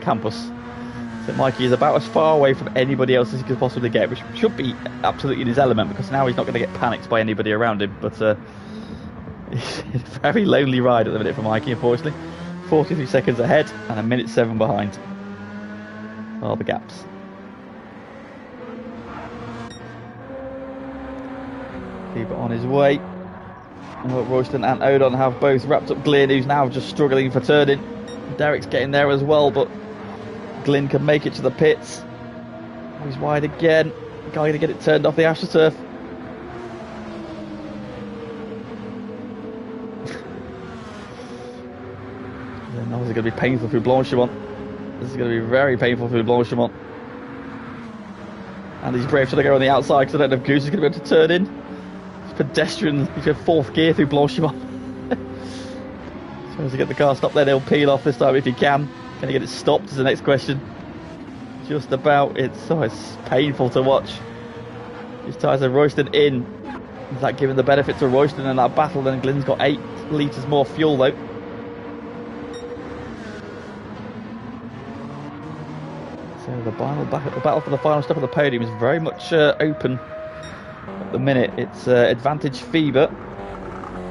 Campus. So Mikey is about as far away from anybody else as he could possibly get, which should be absolutely in his element, because now he's not going to get panicked by anybody around him. But it's a very lonely ride at the minute for Mikey, unfortunately. 43 seconds ahead and 1:07 behind are the gaps. Keep it on his way. Royston and Odon have both wrapped up Glyn, who's now just struggling for turning. Derek's getting there as well, but Glyn can make it to the pits. He's wide again. Guy to get it turned off the AstroTurf. Then obviously going to be painful through Blanchimont. This is going to be very painful through Blanchimont. And he's brave trying to go on the outside because I don't know if Goose is going to be able to turn in. It's pedestrian, he's in fourth gear through Blanchimont. So as he get the car stopped there, he'll peel off this time if he can. Can he get it stopped is the next question. Just about, it's painful to watch. His tyres are Royston in. Is that giving the benefit to Royston in that battle? Then Glyn's got 8 litres more fuel though. So the battle for the final step of the podium is very much open at the minute. It's advantage Fever.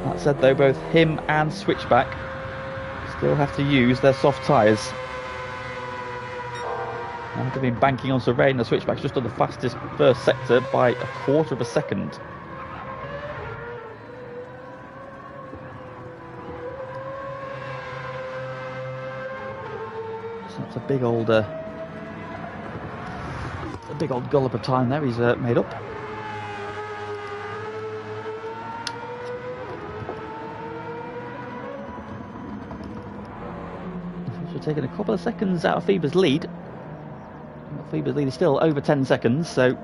That said though, both him and Switchback still have to use their soft tyres. Now they've been banking on Serene. The Switchback's just on the fastest first sector by a quarter of a second. So that's a big old gallop of time there he's made up. So taking a couple of seconds out of Fever's lead. Fever's lead is still over 10 seconds, so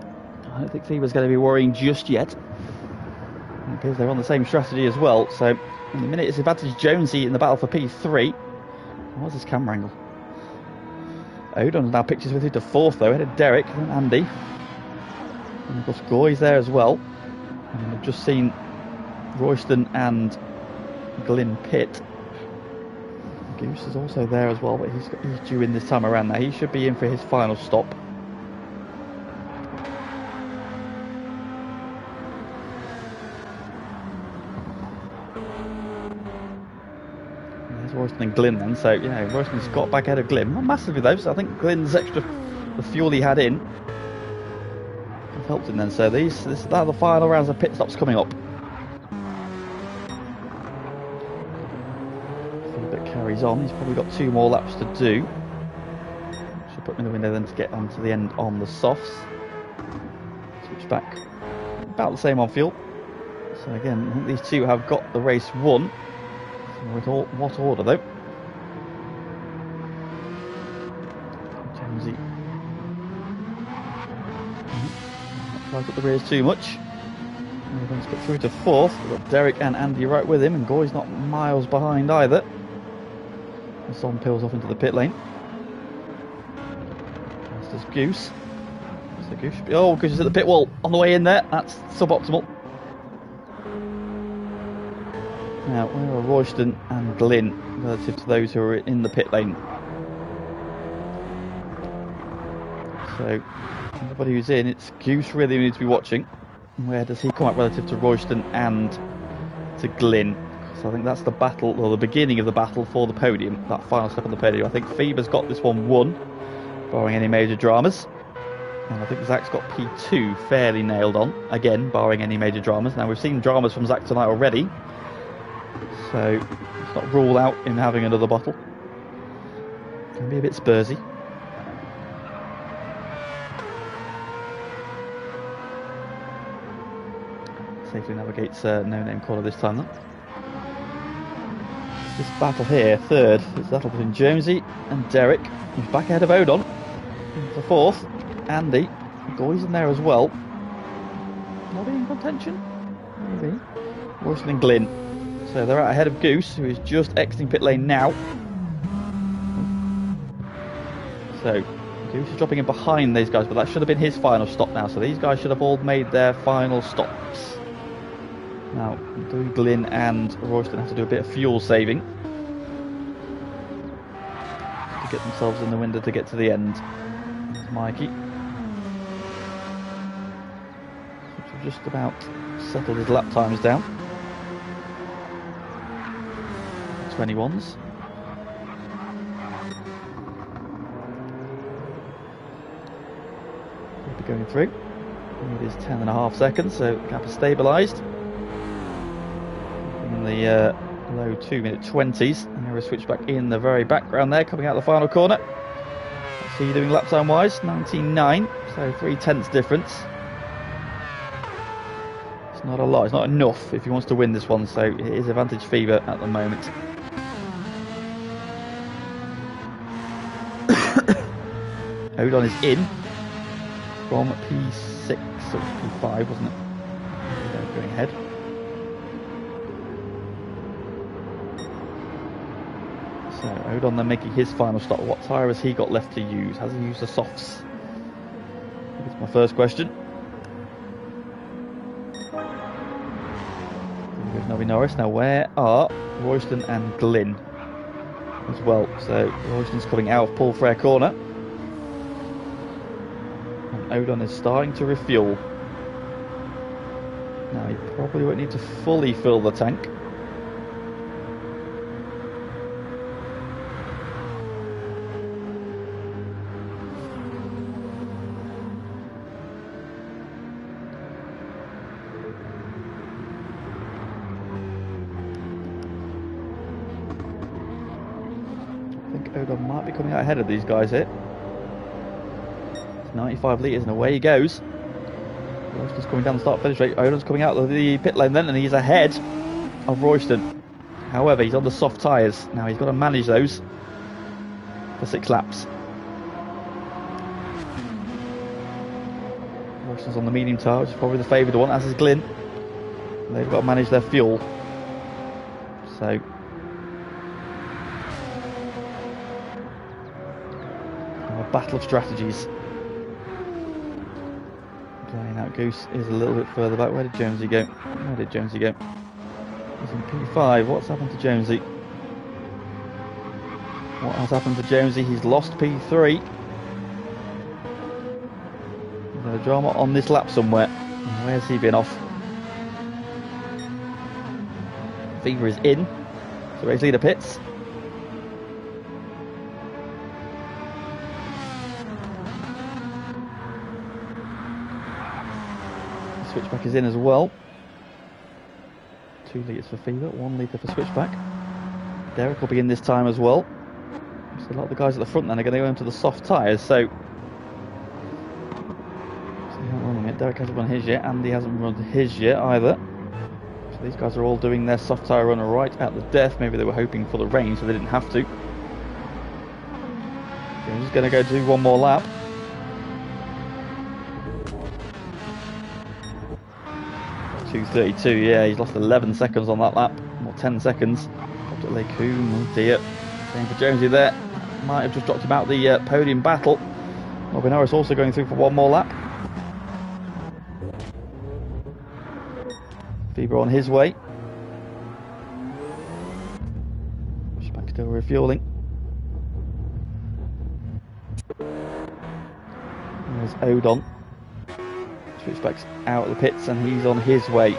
I don't think Fever's going to be worrying just yet. It appears they're on the same strategy as well, so in a minute it's advantage Jonesy in the battle for P3. What's his camera angle? Odon's now pictures with you to 4th though, ahead of Derek and Andy. And of course Goy's there as well. And we've just seen Royston and Glyn pit. Goose is also there as well, but he's due in this time around now. He should be in for his final stop. There's Royston and Glyn then, so yeah, Royston's got back ahead of Glyn. Not massively though, so I think Glyn's extra, the fuel he had in, have helped him then. So these are the final rounds of pit stops coming up. Carries on, he's probably got 2 more laps to do. Should put him in the window then to get onto the end on the softs. Switch back, about the same on fuel. So again, I think these two have got the race won. So what order though? Jonesy not close up the rears too much. We're going to get through to 4th. We've got Derek and Andy right with him, and Goy's not miles behind either. Son peels off into the pit lane. As does Goose. So Goose should be, Goose is at the pit wall on the way in there. That's suboptimal. Now, where are Royston and Glyn relative to those who are in the pit lane? So, everybody who's in, it's Goose really we need to be watching. Where does he come up relative to Royston and to Glyn? So I think that's the battle, or the beginning of the battle for the podium, that final step on the podium. I think Fever's got this one won, barring any major dramas. And I think Zach's got P2 fairly nailed on, again, barring any major dramas. Now, we've seen dramas from Zach tonight already, so let's not rule out him having another bottle. Can be a bit Spursy. Safely navigates no-name corner this time then. This battle here, 3rd, is battle between Jonesy and Derek, who's back ahead of Odon. For 4th, Andy. Goy's in there as well. Not in contention? Maybe. Royston and Glyn. So they're out ahead of Goose, who is just exiting pit lane now. So Goose is dropping in behind these guys, but that should have been his final stop now. So these guys should have all made their final stops. Now, do Glyn and Royston have to do a bit of fuel saving to get themselves in the window to get to the end. There's Mikey. Which will just about settle his lap times down. 21s. He'll be going through. It is 10.5 seconds, so the gap is stabilised. In the low 2-minute 20s, and there is Switchback in the very background there, coming out the final corner. Let's see you doing lap time wise, 19.9, so 0.3 difference. It's not a lot, it's not enough if he wants to win this one, so it is advantage Fever at the moment. Odon is in. from P6, so it was P5, wasn't it? Going ahead. So Odon then making his final stop. What tyre has he got left to use? Has he used the softs? That's my first question. There's Nobby Norris. Now where are Royston and Glynn as well? So Royston's coming out of Paul Frere corner. And Odon is starting to refuel. Now he probably won't need to fully fill the tank. I think Odon might be coming out ahead of these guys here. It's 95 litres and away he goes. Royston's coming down the start finish rate. Odon's coming out of the pit lane then, and he's ahead of Royston. However, he's on the soft tyres. Now he's got to manage those for 6 laps. Royston's on the medium tyre, which is probably the favoured one, as is Glynn. And they've got to manage their fuel. So a battle of strategies. Playing out Goose is a little bit further back. Where did Jonesy go? Where did Jonesy go? He's in P5. What's happened to Jonesy? What has happened to Jonesy? He's lost P3. There's a drama on this lap somewhere. Where's he been off? Fever is in. So race leader pits. Switchback is in as well. 2 litres for Fever, 1 litre for Switchback. Derek will be in this time as well. So a lot of the guys at the front then are going to go into the soft tyres. So he hasn't run them yet. Derek hasn't run his yet. Andy hasn't run his yet either. So these guys are all doing their soft tyre run right at the death. Maybe they were hoping for the rain, so they didn't have to. I'm just going to go do one more lap. 2:32, yeah, he's lost 11 seconds on that lap, or 10 seconds. Dropped at Lecoum, oh dear. Same for Jonesy there. Might have just dropped him out the podium battle. Nobby Norris also going through for one more lap. Fever on his way. Switchback still refueling. There's Odon. Switchback's out of the pits and he's on his way.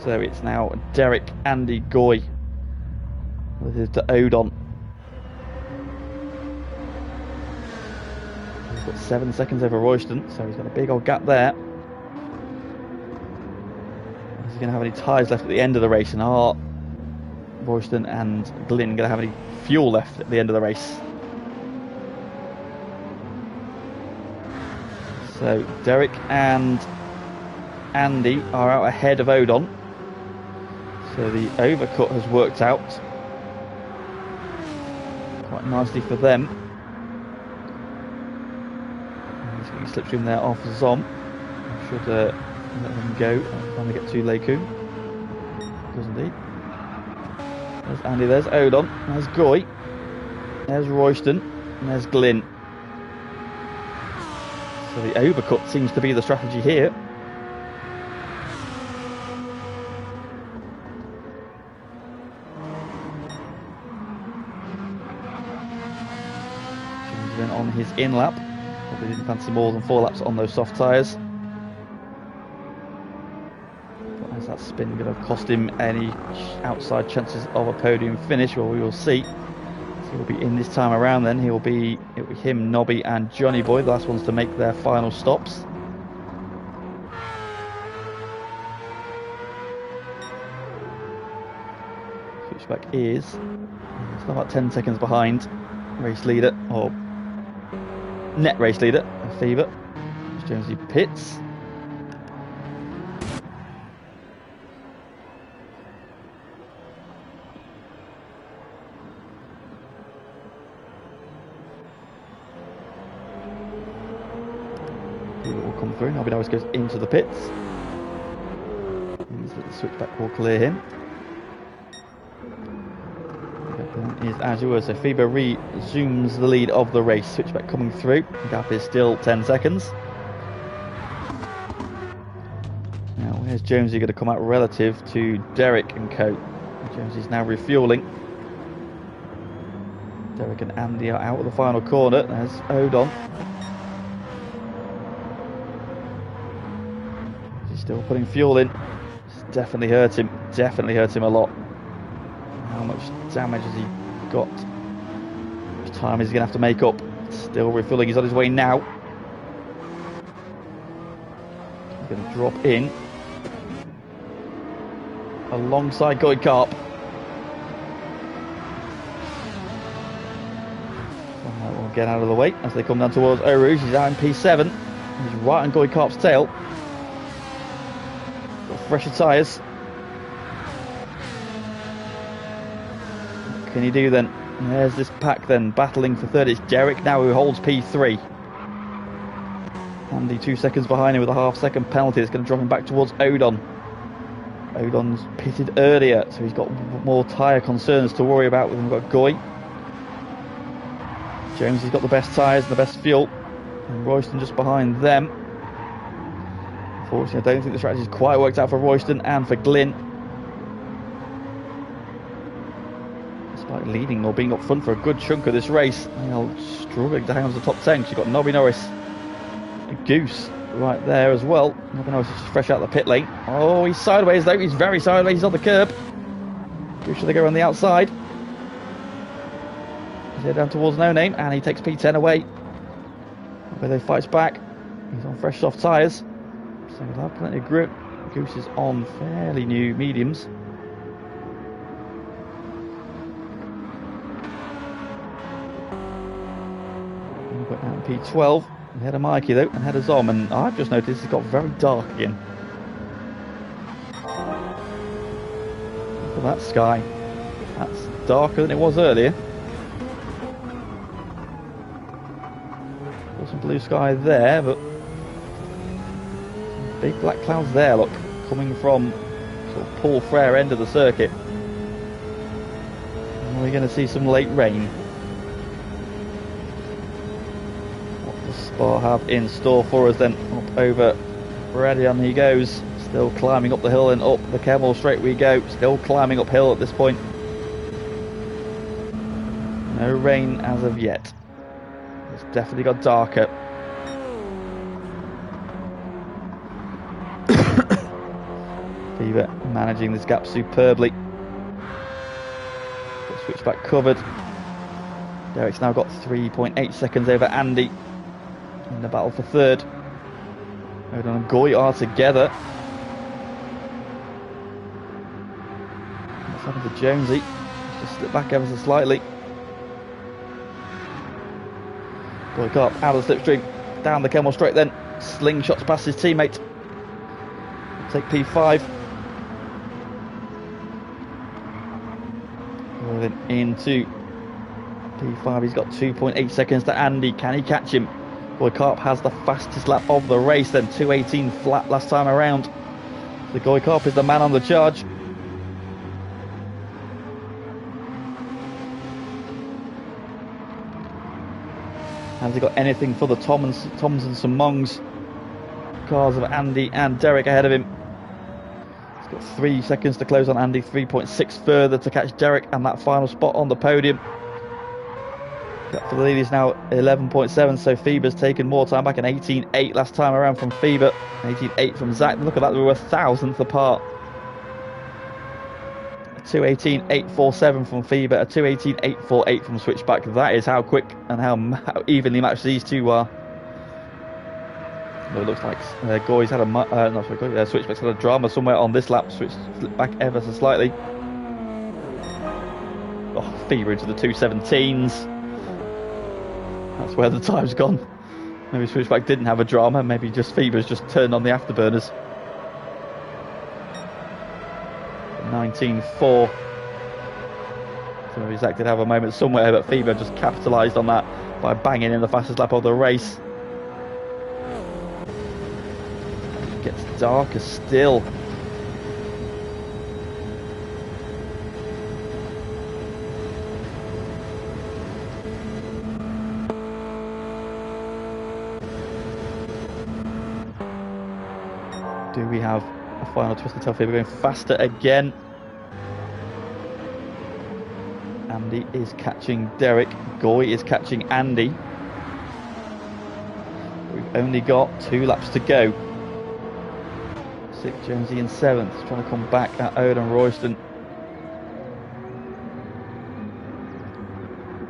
So it's now Derek, Andy, Goy. This is to Odon. He's got 7 seconds over Royston, so he's got a big old gap there. Is he going to have any tyres left at the end of the race? And are Royston and Glynn going to have any fuel left at the end of the race? So Derek and Andy are out ahead of Odon. So the overcut has worked out quite nicely for them. He's getting slipstream there off Zom. Should let them go. Trying to get to Lecoum. Does indeed. There's Andy, there's Odon, there's Goy, there's Royston, and there's Glynn. So the overcut seems to be the strategy here. Jones then on his in lap. Probably didn't fancy more than 4 laps on those soft tyres. But is that spin going to cost him any outside chances of a podium finish? Well, we will see. He'll be in this time around then. It'll be him, Nobby and Johnny Boy, the last ones to make their final stops. Switchback is still about 10 seconds behind race leader, or net race leader, Fever. Jonesy pits. Fever will come through. Nobby Norris goes into the pits. The switchback will clear him. Is as you were, so Fever resumes the lead of the race. Switchback coming through. The gap is still 10 seconds. Now, where's Jonesy going to come out relative to Derek and co? Jonesy's now refueling. Derek and Andy are out of the final corner. There's Odon. He's still putting fuel in. It's definitely hurt him. Definitely hurt him a lot. How much damage has he got? How much time is he going to have to make up? Still refueling. He's on his way now. He's going to drop in alongside Goikarp. We'll get out of the way as they come down towards Eau Rouge. He's out in P7. He's right on Goikarp's tail. Got fresher tyres. What can he do then? And there's this pack then battling for third. It's Derek now who holds P3. Andy 2 seconds behind him with a half-second penalty. It's going to drop him back towards Odon. Odon's pitted earlier, so he's got more tyre concerns to worry about. We've got Goy. Jonesy's got the best tyres and the best fuel, and Royston just behind them. Unfortunately, I don't think the strategy's quite worked out for Royston and for Glynn. Despite leading or being up front for a good chunk of this race, they're struggling to hang on to the top 10. You've got Nobby Norris and Goose right there as well. Nobby Norris is just fresh out of the pit lane. Oh, he's sideways though. He's very sideways. He's on the curb. Goose should they go on the outside. He's heading down towards No Name, and he takes P10 away. Where they fights back. He's on fresh soft tyres, so he'll have plenty of grip. Goose is on fairly new mediums. We've got down P12. Ahead of Mikey though, and ahead of Zom, and I've just noticed it's got very dark again. Look at that sky. That's darker than it was earlier. Got some blue sky there, but some big black clouds there, look, coming from sort of Paul Frere end of the circuit. And we're going to see some late rain. Spa have in store for us then. Up over Bradian he goes, still climbing up the hill and up the Kemmel straight we go, still climbing uphill at this point. No rain as of yet. It's definitely got darker. Fever managing this gap superbly. Got switchback covered. Derek's now got 3.8 seconds over Andy in the battle for third. Odon and Goy are together. What's happened to Jonesy? He's just slipped back ever so slightly. Goikarp out of the slipstream, down the Kemmel straight then. Slingshots past his teammate. Take P5. Then into P5. He's got 2.8 seconds to Andy. Can he catch him? Goikarp has the fastest lap of the race then, 2:18 flat last time around. So Goikarp is the man on the charge. Has he got anything for the Toms and some Mongs? Cars of Andy and Derek ahead of him. He's got 3 seconds to close on Andy, 3.6 further to catch Derek and that final spot on the podium. For the lead is now 11.7, so Fever's taken more time back, an 18.8 last time around from Fever, 18.8 from Zach. Look at that, they were a thousandth apart. A 2:18.847 from Fever, a 2:18.848 from Switchback. That is how quick and how evenly matched these two are. It looks like Goy's had a Switchback's had a drama somewhere on this lap. Slipped back ever so slightly. Oh, Fever into the 2:17s. That's where the time's gone. Maybe Switchback didn't have a drama, maybe just Fever's just turned on the afterburners. 19.4. So Zach did have a moment somewhere, but Fever just capitalised on that by banging in the fastest lap of the race. gets darker still. Do we have a final twist of tail? We're going faster again. Andy is catching Derek. Goy is catching Andy. We've only got 2 laps to go. 6th Jonesy in 7th, trying to come back at Owen and Royston.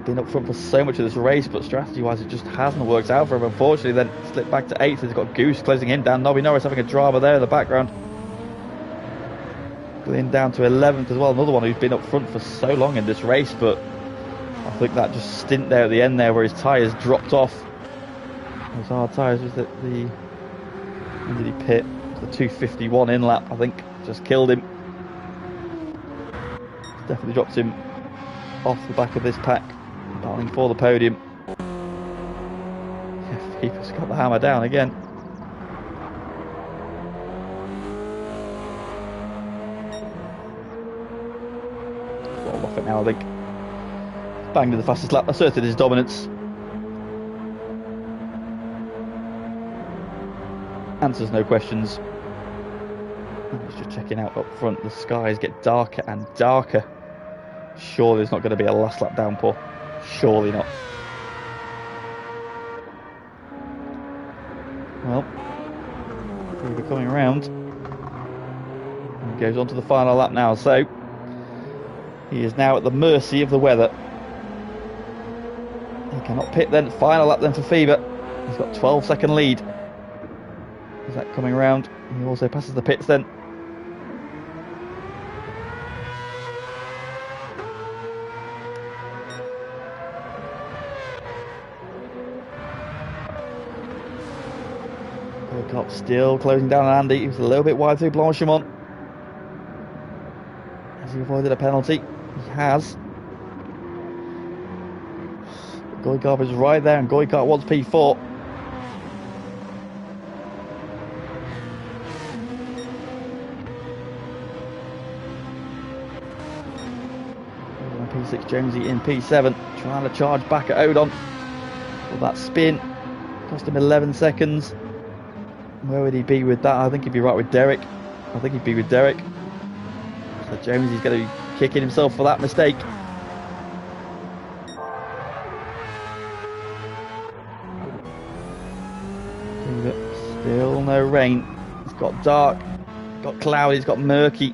Been up front for so much of this race, but strategy-wise it just hasn't worked out for him. Unfortunately, then slipped back to 8th. He's got Goose closing him down. Nobby Norris having a drama there in the background. Glynn down to 11th as well. Another one who's been up front for so long in this race, but I think that just stint there at the end there where his tyres dropped off. Those hard tyres, was that the... When did he pit? It was the 251 in lap, I think. Just killed him. Definitely dropped him off the back of this pack. Battling for the podium. Yeah, Phoebe's got the hammer down again. Well, off it now, I think. Banged in the fastest lap, asserted his dominance. Answers no questions. He's just checking out up front. The skies get darker and darker. Surely there's not going to be a last lap downpour. Surely not. Well, we're coming around. And goes on to the final lap now. So he is now at the mercy of the weather. He cannot pit then. Final lap then for Fever. He's got 12-second lead. Is that coming around? He also passes the pits then. Cop still closing down on Andy. He was a little bit wide through Blanchimont. Has he avoided a penalty? He has. Goykarp is right there, and Goykarp wants P4. P6 Jonesy in P7, trying to charge back at Odon. Will that spin cost him 11 seconds? Where would he be with that? I think he'd be right with Derek. I think he'd be with Derek. So Jonesy's going to be kicking himself for that mistake. Still no rain. It's got dark, got cloudy, it's got murky.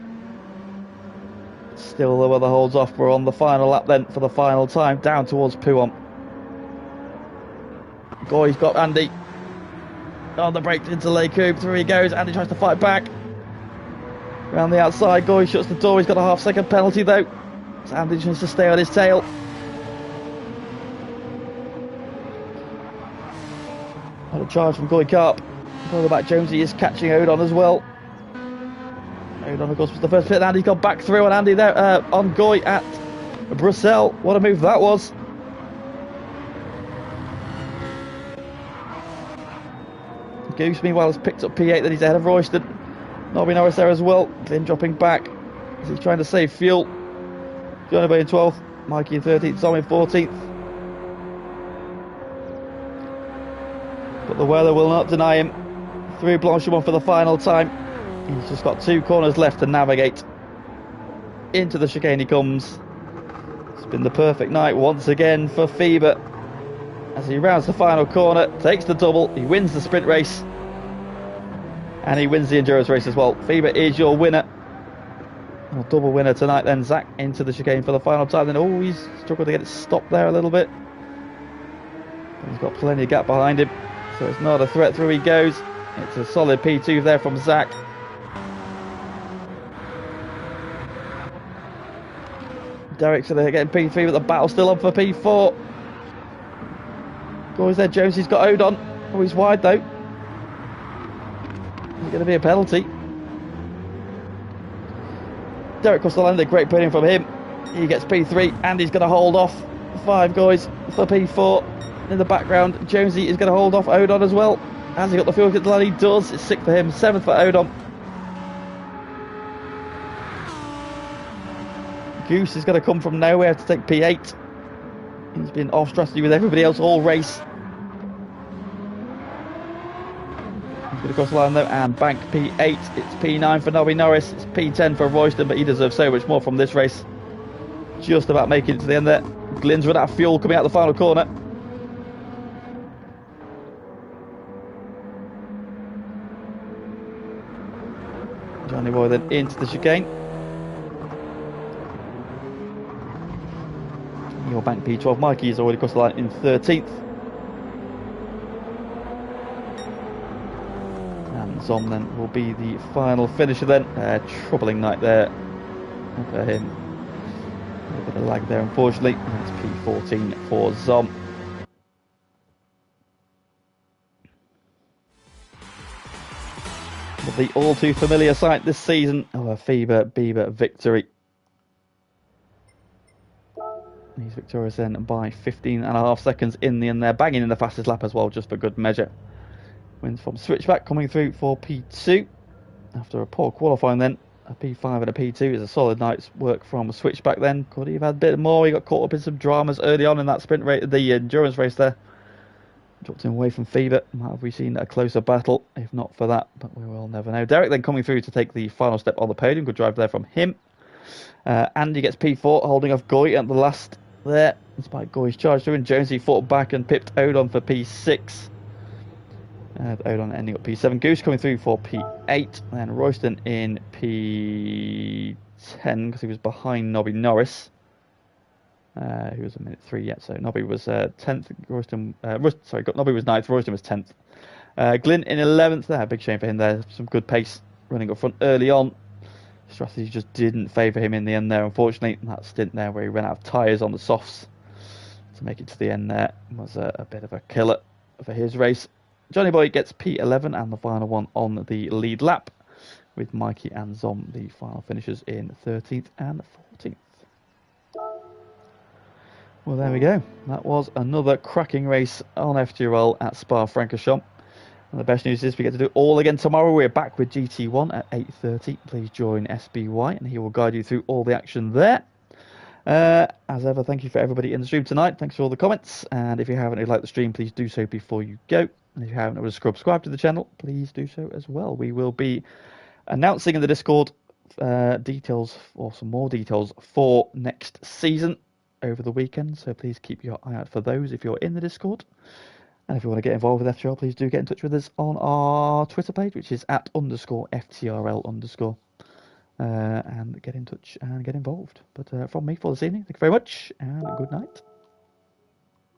Still the weather holds off. We're on the final lap then for the final time, down towards Pouhon. Goy's got Andy on the brake into Le Coupe. Through he goes. Andy tries to fight back around the outside. Goy shuts the door. He's got a half-second penalty though, so Andy just needs to stay on his tail. What a charge from Goykarp. Further back, Jonesy is catching Odon as well. Odon, of course, was the first pit, and Andy's gone back through, and Andy there on Goy at Bruxelles. What a move that was. Goose, meanwhile, has picked up P8, then he's ahead of Royston. Nobby Norris there as well. Glynn dropping back as he's trying to save fuel. Johnny Bay in 12th, Mikey in 13th, Tom in 14th. But the weather will not deny him through Blanchimont for the final time. He's just got 2 corners left to navigate. Into the chicane he comes. It's been the perfect night once again for Feber. As he rounds the final corner, takes the double, he wins the sprint race. And he wins the endurance race as well. Feber is your winner. Well, double winner tonight then. Zach into the chicane for the final time. Then, oh, he's struggled to get it stopped there a little bit. He's got plenty of gap behind him, so it's not a threat. Through he goes. It's a solid P2 there from Zach. Derek's getting P3, but the battle's still on for P4. Goes there, Josie's got Odon. Oh, he's wide though. It's going to be a penalty. Derek Costello, great putting from him. He gets P3, and he's going to hold off 5 guys for P4. In the background, Jonesy is going to hold off Odon as well. Has he got the fuel kit line? He does. It's 6th for him, 7th for Odom. Goose is going to come from nowhere to take P8. He's been off strategy with everybody else all race. He's going to cross the line though and bank P8. It's P9 for Nobby Norris. It's P10 for Royston, but he deserves so much more from this race. Just about making it to the end there. Glynn's run out of fuel coming out the final corner. Johnny Boy then into the chicane. He'll bank P12. Mikey's already crossed the line in 13th. And Zom then will be the final finisher then. Troubling night there for him. A little bit of lag there unfortunately. And it's P14 for Zom. But the all too familiar sight this season of a FIBA Bieber victory. He's victorious then by 15.5 seconds in the end there, banging in the fastest lap as well, just for good measure. Wins from Switchback, coming through for P2 after a poor qualifying then. A P5 and a P2 is a solid night's work from Switchback then. Could he have had a bit more? He got caught up in some dramas early on in that sprint race, the endurance race there. Dropped him away from FIBA. Might have we seen a closer battle if not for that, but we will never know. Derek then coming through to take the final step on the podium. Good drive there from him. Andy gets P4, holding off Goy at the last there, despite Goy's charge to him. Jonesy fought back and pipped Odon for P6. Odon ending up P7. Goose coming through for P8. And Royston in P10 because he was behind Nobby Norris. Who was a minute 3 yet, so Nobby was 10th. Nobby was 9th. Royston was 10th. Glyn in 11th. There, big shame for him there. Some good pace running up front early on. Strategy just didn't favour him in the end there, unfortunately. That stint there where he ran out of tyres on the softs to make it to the end there was a bit of a killer for his race. Johnny Boy gets P11 and the final one on the lead lap, with Mikey and Zom the final finishers in 13th and 14th. Well, there we go. That was another cracking race on FTRL at Spa-Francorchamps. And the best news is we get to do it all again tomorrow. We're back with GT1 at 8:30. Please join SBY and he will guide you through all the action there. As ever, thank you for everybody in the stream tonight. Thanks for all the comments. And if you haven't liked the stream, please do so before you go. And if you haven't already subscribed to the channel, please do so as well. We will be announcing in the Discord details or some more details for next season over the weekend. So please keep your eye out for those if you're in the Discord. And if you want to get involved with FTRL, please do get in touch with us on our Twitter page, which is @_FTRL_. And get in touch and get involved. But from me for this evening, thank you very much and good night.